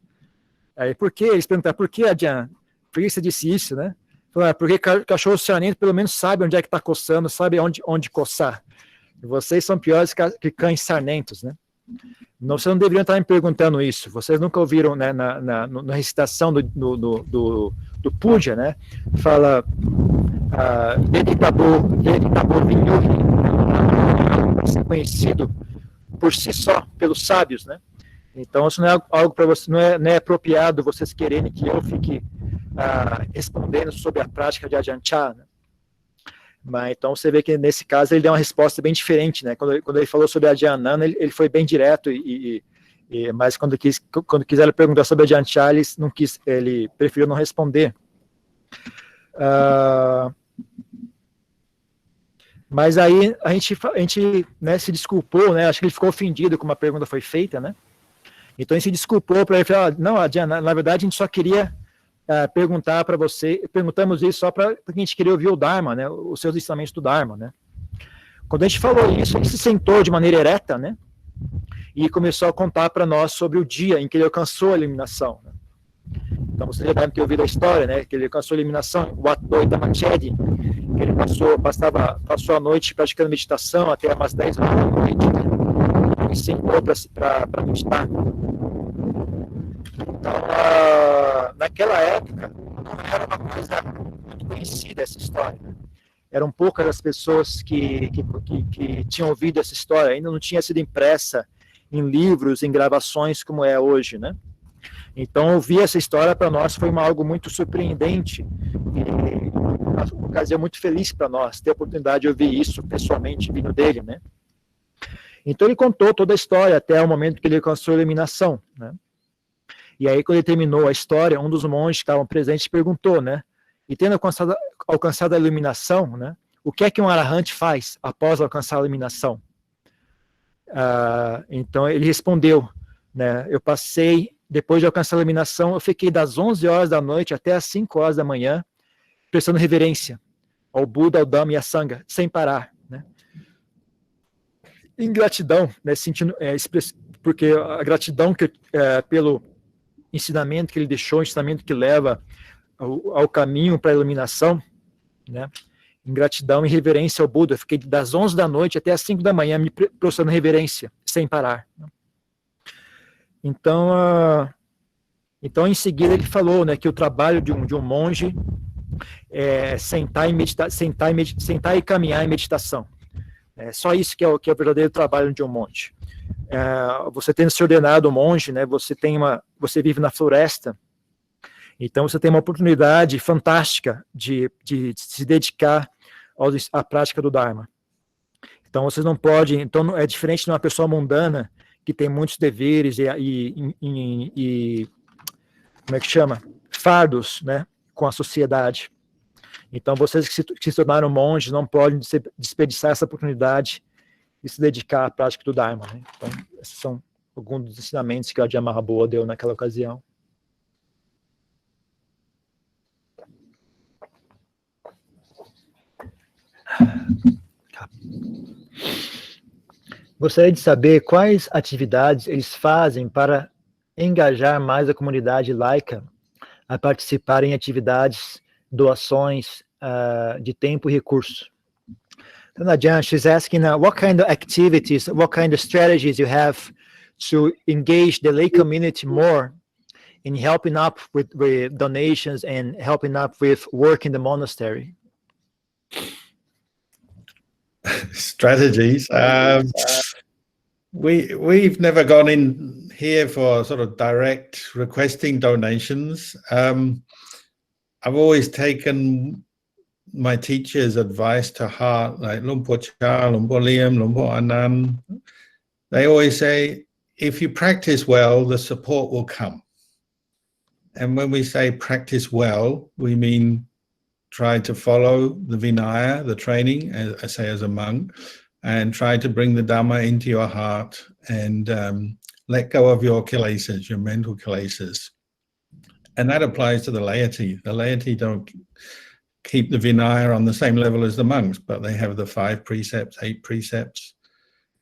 Aí, por quê? Eles perguntaram, por que, Ajahn? Por que você disse isso, né? Falaram, porque cachorro sarnento pelo menos sabe onde é que está coçando, sabe onde coçar. Vocês são piores que cães sarnentos, né? Não, vocês não deveriam estar me perguntando isso. Vocês nunca ouviram, né, na recitação do Puja, né? Fala, conhecido por si só, pelos sábios, né? Então, isso não é algo para você, não é apropriado vocês quererem que eu fique respondendo sobre a prática de Ajahn Chah, né? Mas então você vê que nesse caso ele deu uma resposta bem diferente, né? Quando ele falou sobre Ajahn Nanda, ele foi bem direto mas quando quiseram perguntar sobre Ajahn Chah, ele preferiu não responder. Mas aí a gente né, se desculpou, né? Acho que ele ficou ofendido como a pergunta foi feita, né? Então a gente se desculpou para ele, falar, não, Ajahn, na verdade a gente só queria perguntar para você, perguntamos isso só porque a gente queria ouvir o Dharma, né? Os seus ensinamentos do Dharma, né? Quando a gente falou isso, ele se sentou de maneira ereta, né? E começou a contar para nós sobre o dia em que ele alcançou a iluminação. Né? Então vocês já devem ter ouvido a história, né? Que ele alcançou a iluminação, o Wat-doi Tamachedi, que ele passou a noite praticando meditação até umas 10 horas da noite, né? E sentou para meditar. Então, naquela época, não era uma coisa muito conhecida essa história. Né? Eram poucas as pessoas que tinham ouvido essa história, ainda não tinha sido impressa em livros, em gravações como é hoje, né? Então, ouvir essa história para nós foi algo muito surpreendente e uma ocasião muito feliz para nós, ter a oportunidade de ouvir isso pessoalmente vindo dele, né? Então, ele contou toda a história até o momento que ele alcançou a iluminação, né? E aí, quando ele terminou a história, um dos monges que estavam presentes perguntou, né? E tendo alcançado a iluminação, né? O que é que um arahante faz após alcançar a iluminação? Então, ele respondeu, né? Eu passei, depois de alcançar a iluminação, eu fiquei das 11 horas da noite até as 5 horas da manhã, prestando reverência ao Buda, ao Dhamma e à Sangha, sem parar, né? Em gratidão, né? Sentindo, porque a gratidão pelo ensinamento que ele deixou, ensinamento que leva ao caminho para a iluminação, né? Em gratidão e reverência ao Buda. Eu fiquei das 11 da noite até as 5 da manhã me prostrando reverência, sem parar. Né? Então, em seguida ele falou, né, que o trabalho de um monge é sentar e caminhar em meditação. É só isso que é o verdadeiro trabalho de um monge. Você tendo se ordenado monge, né, você vive na floresta, então você tem uma oportunidade fantástica de se dedicar à prática do Dharma. Então vocês não podem, então é diferente de uma pessoa mundana que tem muitos deveres e como é que chama? Fardos, né, com a sociedade. Então vocês que se tornaram monges não podem desperdiçar essa oportunidade e se dedicar à prática do Dharma. Né? Então esses são alguns dos ensinamentos que o Ajahn Mahaboa deu naquela ocasião. Gostaria de saber quais atividades eles fazem para engajar mais a comunidade laica a participar em atividades, doações de tempo e recursos. Então, Ajahn, she's asking what kind of activities, what kind of strategies you have to engage the lay community more in helping up with donations and helping up with work in the monastery. Strategies. We've never gone in here for sort of direct requesting donations. I've always taken my teacher's advice to heart, like Luang Por Chah, Luang Por Liam, Luang Por Anand. They always say, if you practice well, the support will come. And when we say practice well, we mean try to follow the Vinaya, the training, as I say, as a monk, and try to bring the Dhamma into your heart and let go of your kilesas, your mental kilesas. And that applies to the laity. The laity don't keep the Vinaya on the same level as the monks, but they have the 5 precepts, 8 precepts.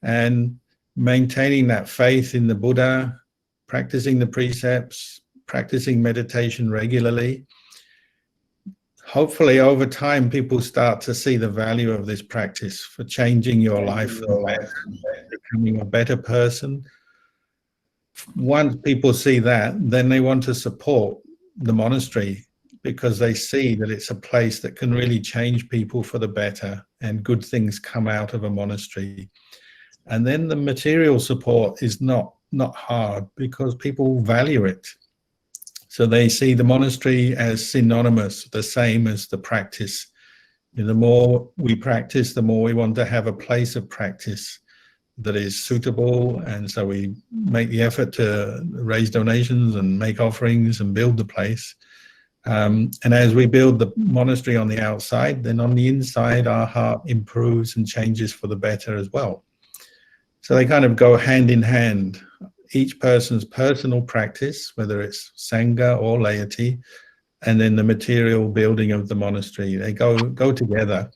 And maintaining that faith in the Buddha, practicing the precepts, practicing meditation regularly. Hopefully over time people start to see the value of this practice for changing your life, becoming a better person. Once people see that, then they want to support the monastery because they see that it's a place that can really change people for the better and good things come out of a monastery. And then the material support is not hard because people value it. So they see the monastery as synonymous, the same as the practice. The more we practice, the more we want to have a place of practice that is suitable. And so we make the effort to raise donations and make offerings and build the place. And as we build the monastery on the outside, then on the inside, our heart improves and changes for the better as well. So they kind of go hand in hand. Each person's personal practice, whether it's Sangha or laity, and then the material building of the monastery, they go together.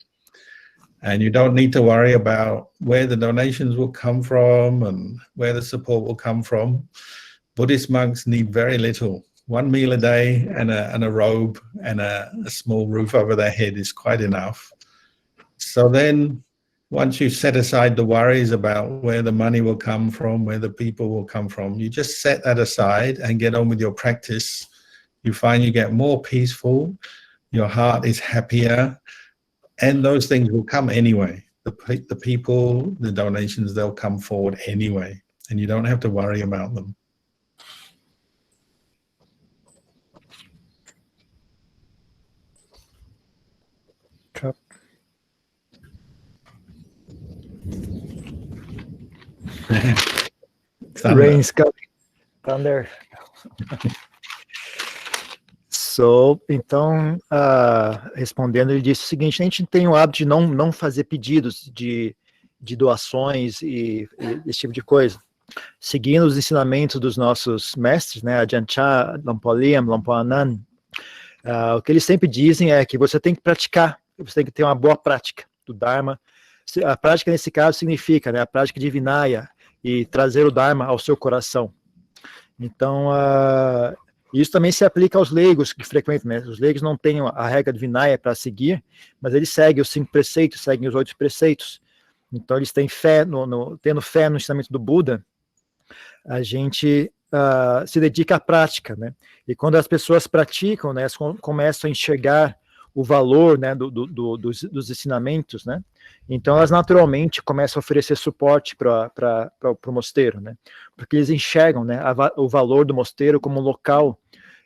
And you don't need to worry about where the donations will come from and where the support will come from. Buddhist monks need very little. 1 meal a day and a robe and a small roof over their head is quite enough. So then once you set aside the worries about where the money will come from, where the people will come from, you just set that aside and get on with your practice. You find you get more peaceful, your heart is happier, and those things will come anyway. The people, the donations, they'll come forward anyway, and you don't have to worry about them. Rain's coming. Thunder. Então, respondendo, ele disse o seguinte: a gente tem o hábito de não fazer pedidos de doações e esse tipo de coisa. Seguindo os ensinamentos dos nossos mestres, né, Ajahn Chah, Luang Por Liam, Luang Por Anand, o que eles sempre dizem é que você tem que praticar, você tem que ter uma boa prática do Dharma. A prática, nesse caso, significa, né, a prática de Vinaya e trazer o Dharma ao seu coração. Então, isso também se aplica aos leigos que frequentam, né? Os leigos não têm a regra de Vinaya para seguir, mas eles seguem os 5 preceitos, seguem os 8 preceitos. Então, eles têm fé, tendo fé no ensinamento do Buda, a gente se dedica à prática, né? E quando as pessoas praticam, né, elas começam a enxergar o valor, né, dos ensinamentos, né? Então elas naturalmente começam a oferecer suporte para o mosteiro, né? Porque eles enxergam, né, o valor do mosteiro como um local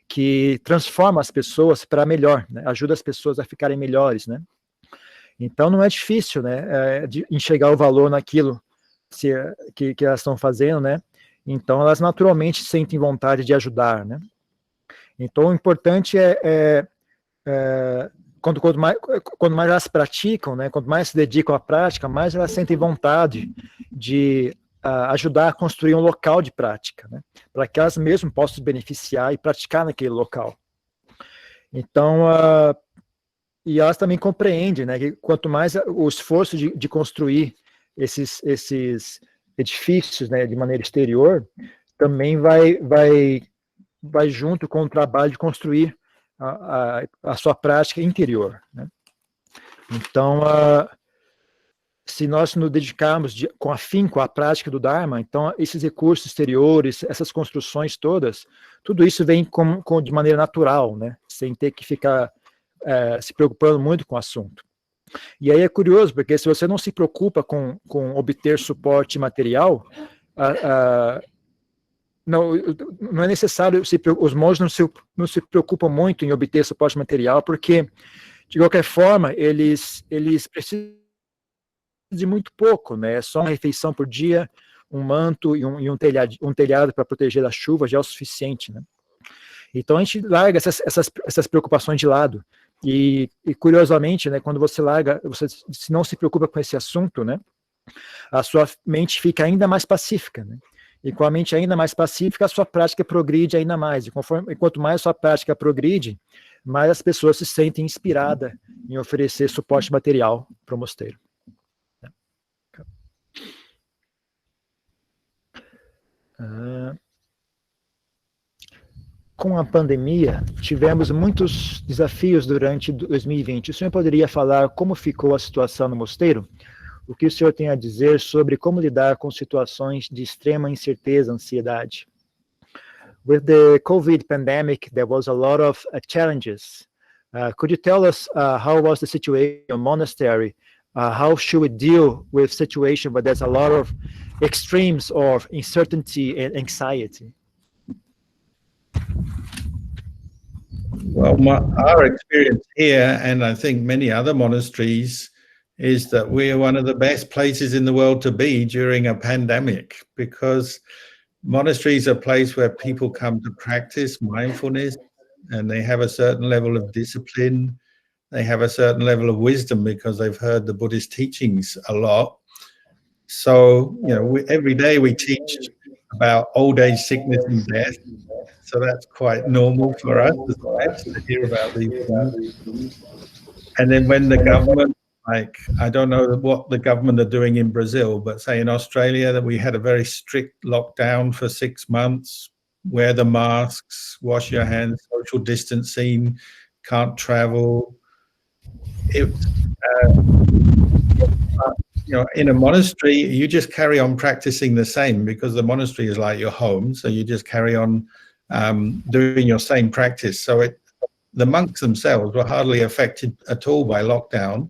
que transforma as pessoas para melhor, né? Ajuda as pessoas a ficarem melhores, né? Então não é difícil, né, de enxergar o valor naquilo que elas estão fazendo, né? Então elas naturalmente sentem vontade de ajudar, né? Então o importante quanto mais elas praticam, né, quanto mais se dedicam à prática, mais elas sentem vontade de ajudar a construir um local de prática, né, para que elas mesmas possam se beneficiar e praticar naquele local. Então, e elas também compreendem, né, que quanto mais o esforço de construir esses edifícios, né, de maneira exterior, também vai vai junto com o trabalho de construir a sua prática interior, né? Então, se nós nos dedicarmos com afinco à prática do Dharma, então esses recursos exteriores, essas construções todas, tudo isso vem de maneira natural, né? Sem ter que ficar se preocupando muito com o assunto. E aí é curioso, porque se você não se preocupa com obter suporte material, não é necessário, os monges não se preocupam muito em obter suporte material, porque, de qualquer forma, eles precisam de muito pouco, né? Só uma refeição por dia, um manto e um telhado para proteger da chuva já é o suficiente, né? Então a gente larga essas preocupações de lado. E curiosamente, né, quando você larga, você não se preocupa com esse assunto, né, a sua mente fica ainda mais pacífica, né? E com a mente ainda mais pacífica, a sua prática progride ainda mais. E quanto mais a sua prática progride, mais as pessoas se sentem inspiradas em oferecer suporte material para o mosteiro. Com a pandemia, tivemos muitos desafios durante 2020. O senhor poderia falar como ficou a situação no mosteiro? O que o senhor tem a dizer sobre como lidar com situações de extrema incerteza, ansiedade? With the COVID pandemic, there was a lot of challenges. Could you tell us how was the situation in your monastery? How should we deal with situation where there's a lot of extremes of uncertainty and anxiety? Well, our experience here, and I think many other monasteries, is that we're one of the best places in the world to be during a pandemic, because monasteries are a place where people come to practice mindfulness, and they have a certain level of discipline. They have a certain level of wisdom because they've heard the Buddhist teachings a lot. So, every day we teach about old age, sickness, and death. So that's quite normal for us to hear about these things. And then when the government, I don't know what the government are doing in Brazil, but say in Australia that we had a very strict lockdown for 6 months, wear the masks, wash your hands, social distancing, can't travel. In a monastery, you just carry on practicing the same because the monastery is like your home. So you just carry on doing your same practice. So the monks themselves were hardly affected at all by lockdown.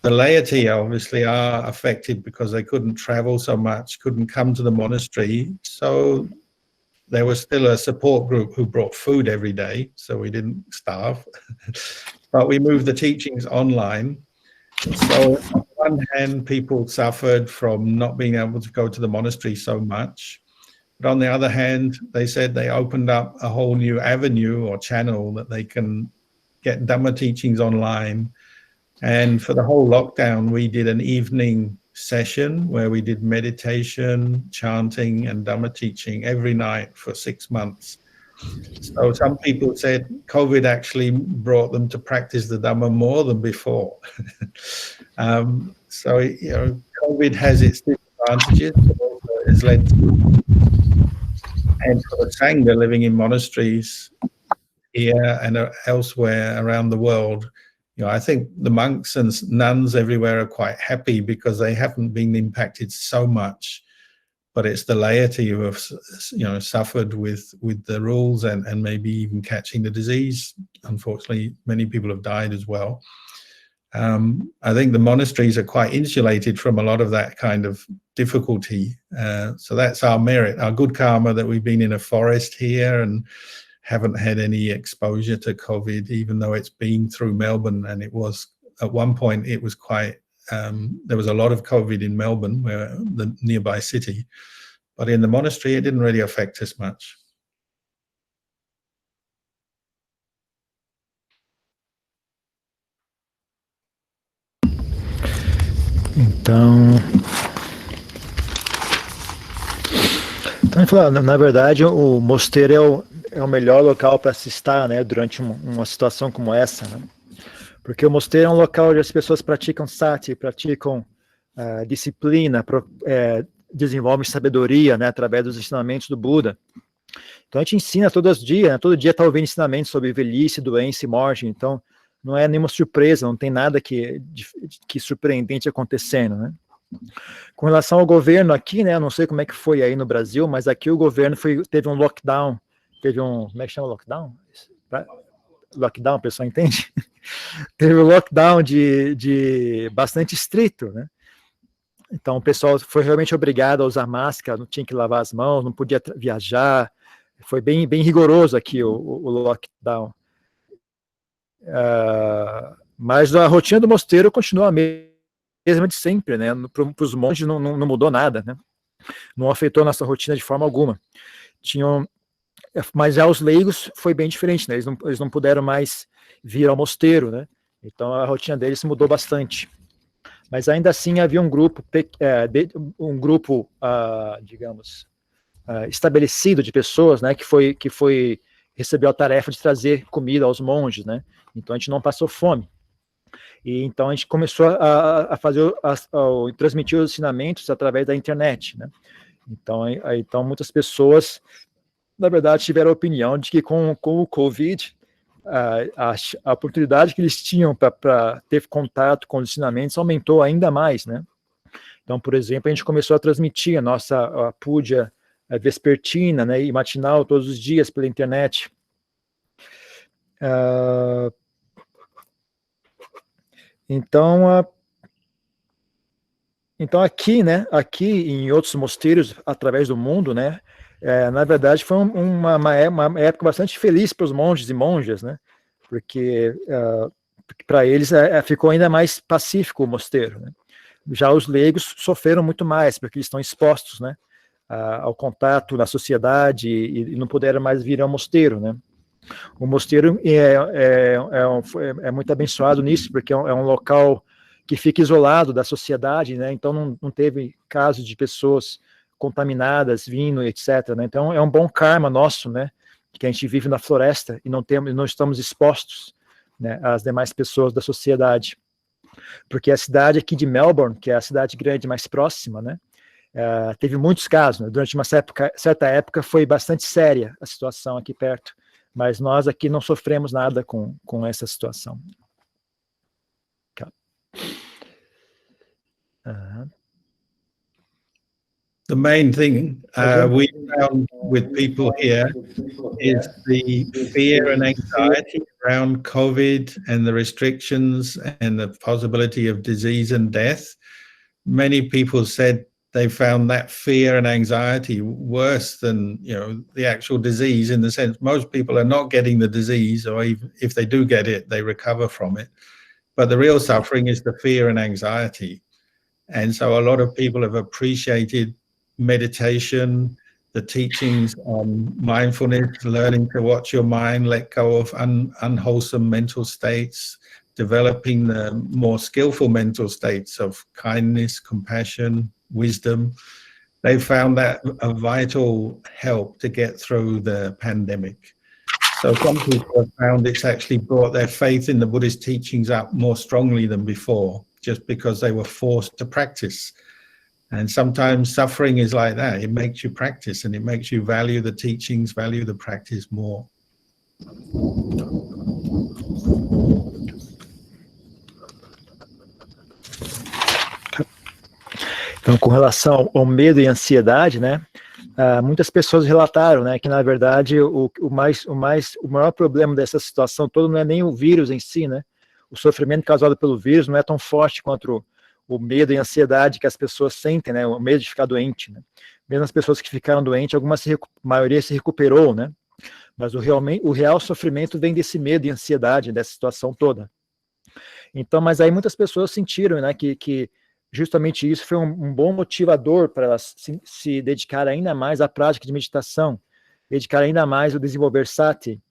The laity obviously are affected because they couldn't travel so much, couldn't come to the monastery. So there was still a support group who brought food every day, so we didn't starve. But we moved the teachings online. So on one hand, people suffered from not being able to go to the monastery so much. But on the other hand, they said they opened up a whole new avenue or channel that they can get Dhamma teachings online. And for the whole lockdown, we did an evening session where we did meditation, chanting, and Dhamma teaching every night for 6 months. So some people said COVID actually brought them to practice the Dhamma more than before. So, COVID has its disadvantages, but also has led to, and for the Sangha living in monasteries here and elsewhere around the world, I think the monks and nuns everywhere are quite happy because they haven't been impacted so much. But it's the laity who have, suffered with the rules and maybe even catching the disease. Unfortunately, many people have died as well. I think the monasteries are quite insulated from a lot of that kind of difficulty. So that's our merit, our good karma, that we've been in a forest here and haven't had any exposure to COVID, even though it's been through Melbourne. And it was, at one point, it was quite, there was a lot of COVID in Melbourne, where the nearby city. But in the monastery, it didn't really affect us much. Então, na verdade, o mosteiro é o melhor local para se estar, né, durante uma situação como essa, né? Porque o mosteiro é um local onde as pessoas praticam sati, praticam disciplina, desenvolvem sabedoria, né, através dos ensinamentos do Buda. Então a gente ensina todos os dias, né? Todo dia está ouvindo ensinamentos sobre velhice, doença e morte, então não é nenhuma surpresa, não tem nada que surpreendente acontecendo, né? Com relação ao governo aqui, né, eu não sei como é que foi aí no Brasil, mas aqui o governo teve um lockdown, como é que chama lockdown? Lockdown, o pessoal entende? Teve um lockdown de bastante estrito, né? Então o pessoal foi realmente obrigado a usar máscara, não tinha que lavar as mãos, não podia viajar, foi bem rigoroso aqui o lockdown. Mas a rotina do mosteiro continua a mesma de sempre, né? Para os monges não mudou nada, né? Não afetou nossa rotina de forma alguma. Mas já os leigos foi bem diferente, né? Eles não puderam mais vir ao mosteiro, né? Então a rotina deles mudou bastante. Mas ainda assim havia um grupo, digamos, estabelecido de pessoas, né? Que recebeu a tarefa de trazer comida aos monges, né? Então a gente não passou fome. E então a gente começou a transmitir os ensinamentos através da internet, né? Então muitas pessoas, na verdade, tiveram a opinião de que com o Covid, a oportunidade que eles tinham para ter contato com os ensinamentos aumentou ainda mais, né? Então, por exemplo, a gente começou a transmitir a nossa púdia vespertina, né, e matinal todos os dias pela internet. Então aqui, né, aqui em outros mosteiros através do mundo, né, na verdade foi uma época bastante feliz para os monges e monjas, né, porque para eles ficou ainda mais pacífico o mosteiro, né. Já os leigos sofreram muito mais, porque eles estão expostos, né, ao contato na sociedade e não puderam mais vir ao mosteiro, né. O mosteiro é muito abençoado nisso, porque é um local que fica isolado da sociedade, né? Então não teve casos de pessoas contaminadas vindo, etc. Né? Então é um bom karma nosso, né? Que a gente vive na floresta e não estamos expostos, né, às demais pessoas da sociedade. Porque a cidade aqui de Melbourne, que é a cidade grande mais próxima, né? Teve muitos casos, né? Durante uma certa época foi bastante séria a situação aqui perto, mas nós aqui não sofremos nada com essa situação. The main thing we found with people here is the fear and anxiety around COVID and the restrictions and the possibility of disease and death. Many people said they found that fear and anxiety worse than, the actual disease, in the sense most people are not getting the disease, or even if they do get it, they recover from it. But the real suffering is the fear and anxiety. And so a lot of people have appreciated meditation, the teachings on mindfulness, learning to watch your mind, let go of unwholesome mental states, developing the more skillful mental states of kindness, compassion, wisdom. They found that a vital help to get through the pandemic. So some people have found it's actually brought their faith in the Buddhist teachings up more strongly than before, just because they were forced to practice. And sometimes suffering is like that. It makes you practice, and it makes you value the teachings, value the practice more. Então, com relação ao medo e ansiedade, né, muitas pessoas relataram, né, que na verdade o maior problema dessa situação toda não é nem o vírus em si, né, o sofrimento causado pelo vírus não é tão forte quanto o medo e a ansiedade que as pessoas sentem, né, o medo de ficar doente, né. Mesmo as pessoas que ficaram doentes, a maioria se recuperou, né, mas o real sofrimento vem desse medo e ansiedade, dessa situação toda. Então, mas aí muitas pessoas sentiram, né, que justamente isso foi um bom motivador para elas se dedicar ainda mais à prática de meditação, dedicar ainda mais ao desenvolver sati,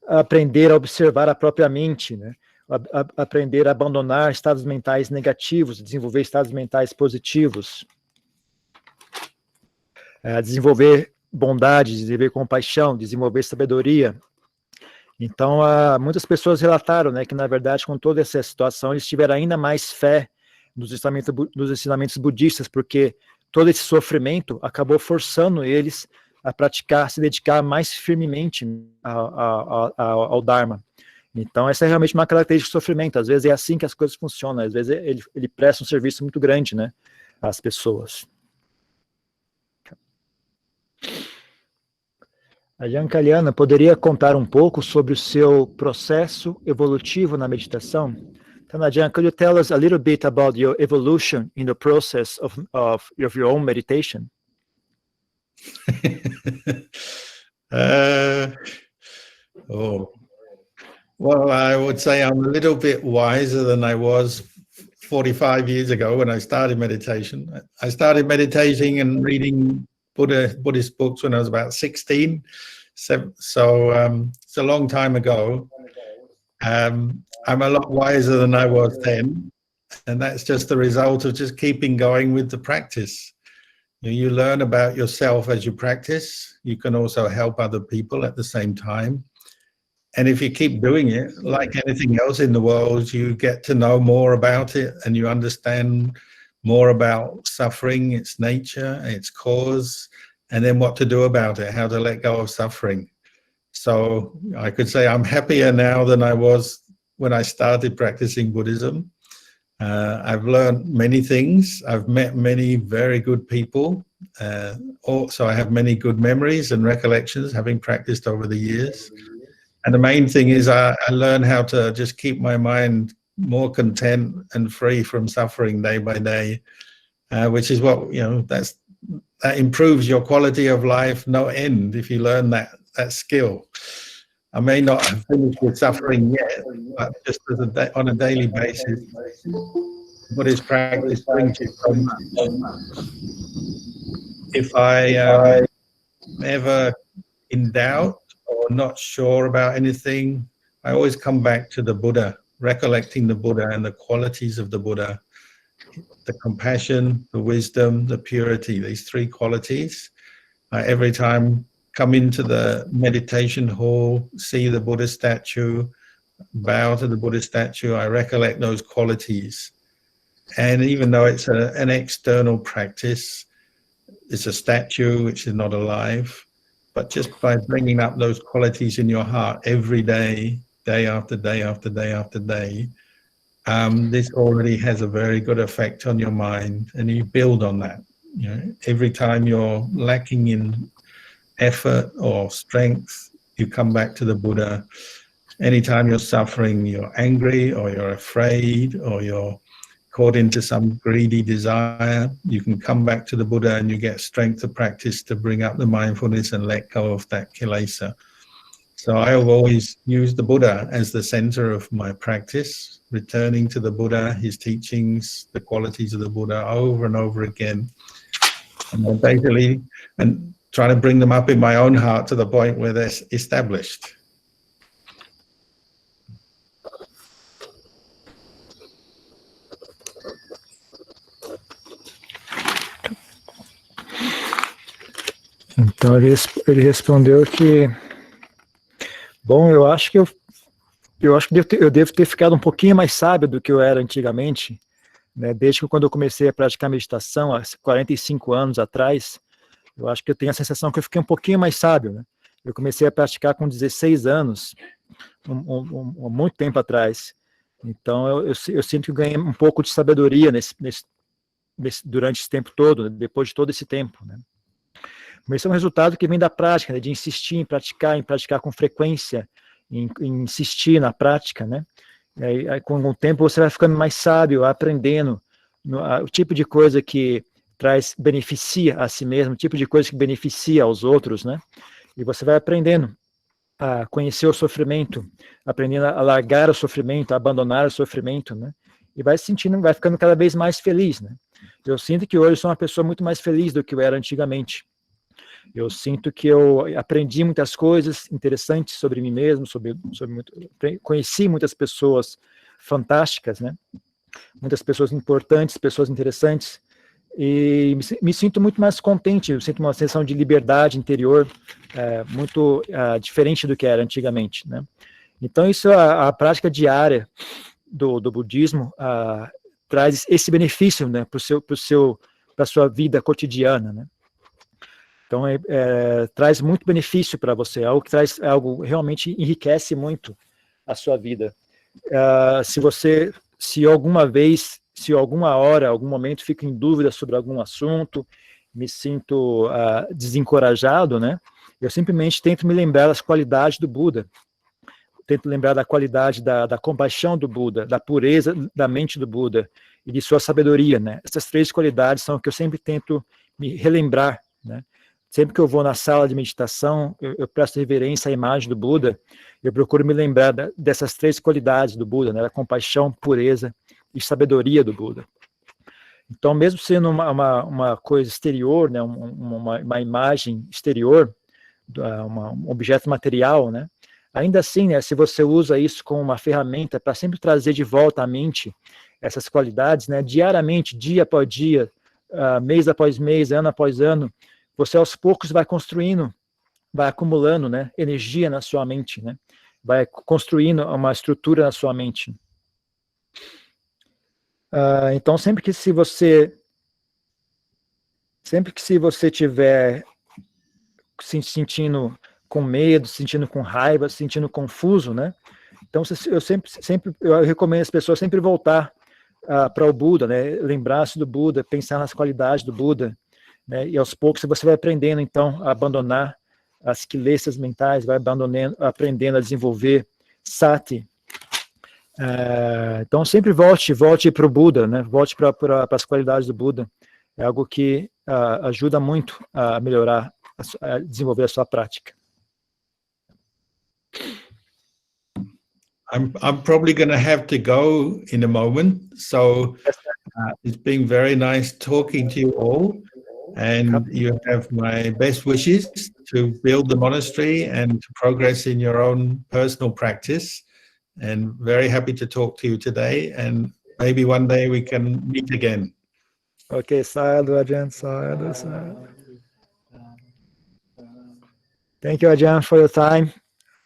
aprender a observar a própria mente, né? Aprender a abandonar estados mentais negativos, desenvolver estados mentais positivos, desenvolver bondade, desenvolver compaixão, desenvolver sabedoria. Então, muitas pessoas relataram, né, que, na verdade, com toda essa situação, eles tiveram ainda mais fé nos ensinamentos budistas, porque todo esse sofrimento acabou forçando eles a praticar, se dedicar mais firmemente ao Dharma. Então, essa é realmente uma característica do sofrimento. Às vezes é assim que as coisas funcionam. Às vezes ele presta um serviço muito grande, né, às pessoas. A Ajahn Kalyana poderia contar um pouco sobre o seu processo evolutivo na meditação? Então, Ajahn, could you tell us a little bit about your evolution in the process of your own meditation? Well, I would say I'm a little bit wiser than I was 45 years ago when I started meditation. I started meditating and reading Buddhist books when I was about 16. So it's a long time ago. I'm a lot wiser than I was then. And that's just the result of just keeping going with the practice. You learn about yourself as you practice. You can also help other people at the same time. And if you keep doing it, like anything else in the world, you get to know more about it and you understand more about suffering, its nature, its cause, and then what to do about it, how to let go of suffering. So I could say I'm happier now than I was when I started practicing Buddhism. I've learned many things. I've met many very good people. Also, I have many good memories and recollections having practiced over the years. And the main thing is I learn how to just keep my mind more content and free from suffering day by day, which is what, that improves your quality of life no end if you learn that skill. I may not have finished with suffering yet, but just on a daily basis, Buddhist practice brings you so much. If I ever in doubt or not sure about anything, I always come back to the Buddha, recollecting the Buddha and the qualities of the Buddha, the compassion, the wisdom, the purity, these three qualities. Every time come into the meditation hall, see the Buddha statue, bow to the Buddha statue, I recollect those qualities. And even though it's an external practice, it's a statue which is not alive, but just by bringing up those qualities in your heart every day, day after day after day after day, this already has a very good effect on your mind, and you build on that. Every time you're lacking in effort or strength, you come back to the Buddha. Anytime you're suffering, you're angry or you're afraid or you're caught into some greedy desire, you can come back to the Buddha and you get strength to practice to bring up the mindfulness and let go of that kilesa. So I have always used the Buddha as the center of my practice, returning to the Buddha, his teachings, the qualities of the Buddha over and over again. And basically, and trying to bring them up in my own heart to the point where they're established. Então ele respondeu que, bom, eu acho que eu devo ter ficado um pouquinho mais sábio do que eu era antigamente, né? Desde que quando eu comecei a praticar meditação, há 45 anos atrás, eu acho que eu tenho a sensação que eu fiquei um pouquinho mais sábio, né? Eu comecei a praticar com 16 anos, muito tempo atrás. Então eu sinto que eu ganhei um pouco de sabedoria durante esse tempo todo, depois de todo esse tempo, né? Mas isso é um resultado que vem da prática, né? De insistir em praticar com frequência, em insistir na prática, né? E aí, com o tempo você vai ficando mais sábio, aprendendo o tipo de coisa que beneficia a si mesmo, o tipo de coisa que beneficia aos outros, né? E você vai aprendendo a conhecer o sofrimento, aprendendo a largar o sofrimento, a abandonar o sofrimento, né? E vai ficando cada vez mais feliz, né? Eu sinto que hoje eu sou uma pessoa muito mais feliz do que eu era antigamente. Eu sinto que eu aprendi muitas coisas interessantes sobre mim mesmo, conheci muitas pessoas fantásticas, né? Muitas pessoas importantes, pessoas interessantes, e me sinto muito mais contente, eu sinto uma sensação de liberdade interior muito diferente do que era antigamente, né? Então isso, a prática diária do budismo traz esse benefício, né, para para a sua vida cotidiana, né? Então, traz muito benefício para você, algo realmente enriquece muito a sua vida. Se alguma hora, algum momento fico em dúvida sobre algum assunto, me sinto desencorajado, né? Eu simplesmente tento me lembrar das qualidades do Buda, tento lembrar da qualidade da compaixão do Buda, da pureza da mente do Buda e de sua sabedoria, né? Essas 3 qualidades são o que eu sempre tento me relembrar, né? Sempre que eu vou na sala de meditação, eu presto reverência à imagem do Buda, eu procuro me lembrar dessas 3 qualidades do Buda, né? Da compaixão, pureza e sabedoria do Buda. Então, mesmo sendo uma coisa exterior, né? uma imagem exterior, um objeto material, né? Ainda assim, né? Se você usa isso como uma ferramenta para sempre trazer de volta à mente essas qualidades, né? Diariamente, dia após dia, mês após mês, ano após ano, você aos poucos vai construindo, vai acumulando, né, energia na sua mente, né, vai construindo uma estrutura na sua mente. Então, sempre que se você estiver se sentindo com medo, se sentindo com raiva, se sentindo confuso, né, então eu recomendo as pessoas sempre voltar para o Buda, né, lembrar-se do Buda, pensar nas qualidades do Buda, né, e aos poucos você vai aprendendo, então, a abandonar as quilesas mentais, vai aprendendo a desenvolver sati. Então, sempre volte para o Buda, né, volte para as qualidades do Buda. É algo que ajuda muito a melhorar, a desenvolver a sua prática. I'm probably going to have to go in a moment, so it's been very nice talking to you all. And you have my best wishes to build the monastery and to progress in your own personal practice. And very happy to talk to you today. And maybe one day we can meet again. Okay, sadhu, Ajahn, sadhu, sadhu. Thank you, Ajahn, for your time.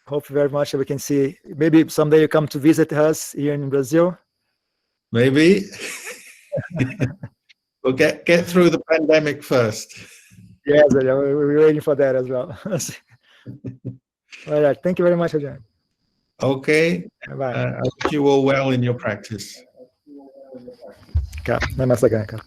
Hope very much that we can see. Maybe someday you come to visit us here in Brazil. Maybe. We'll get through the pandemic first. Yes, we're waiting for that as well. All right, thank you very much, Ajahn. Okay. Bye-bye. I wish you all well in your practice. Namaste, Ajahn.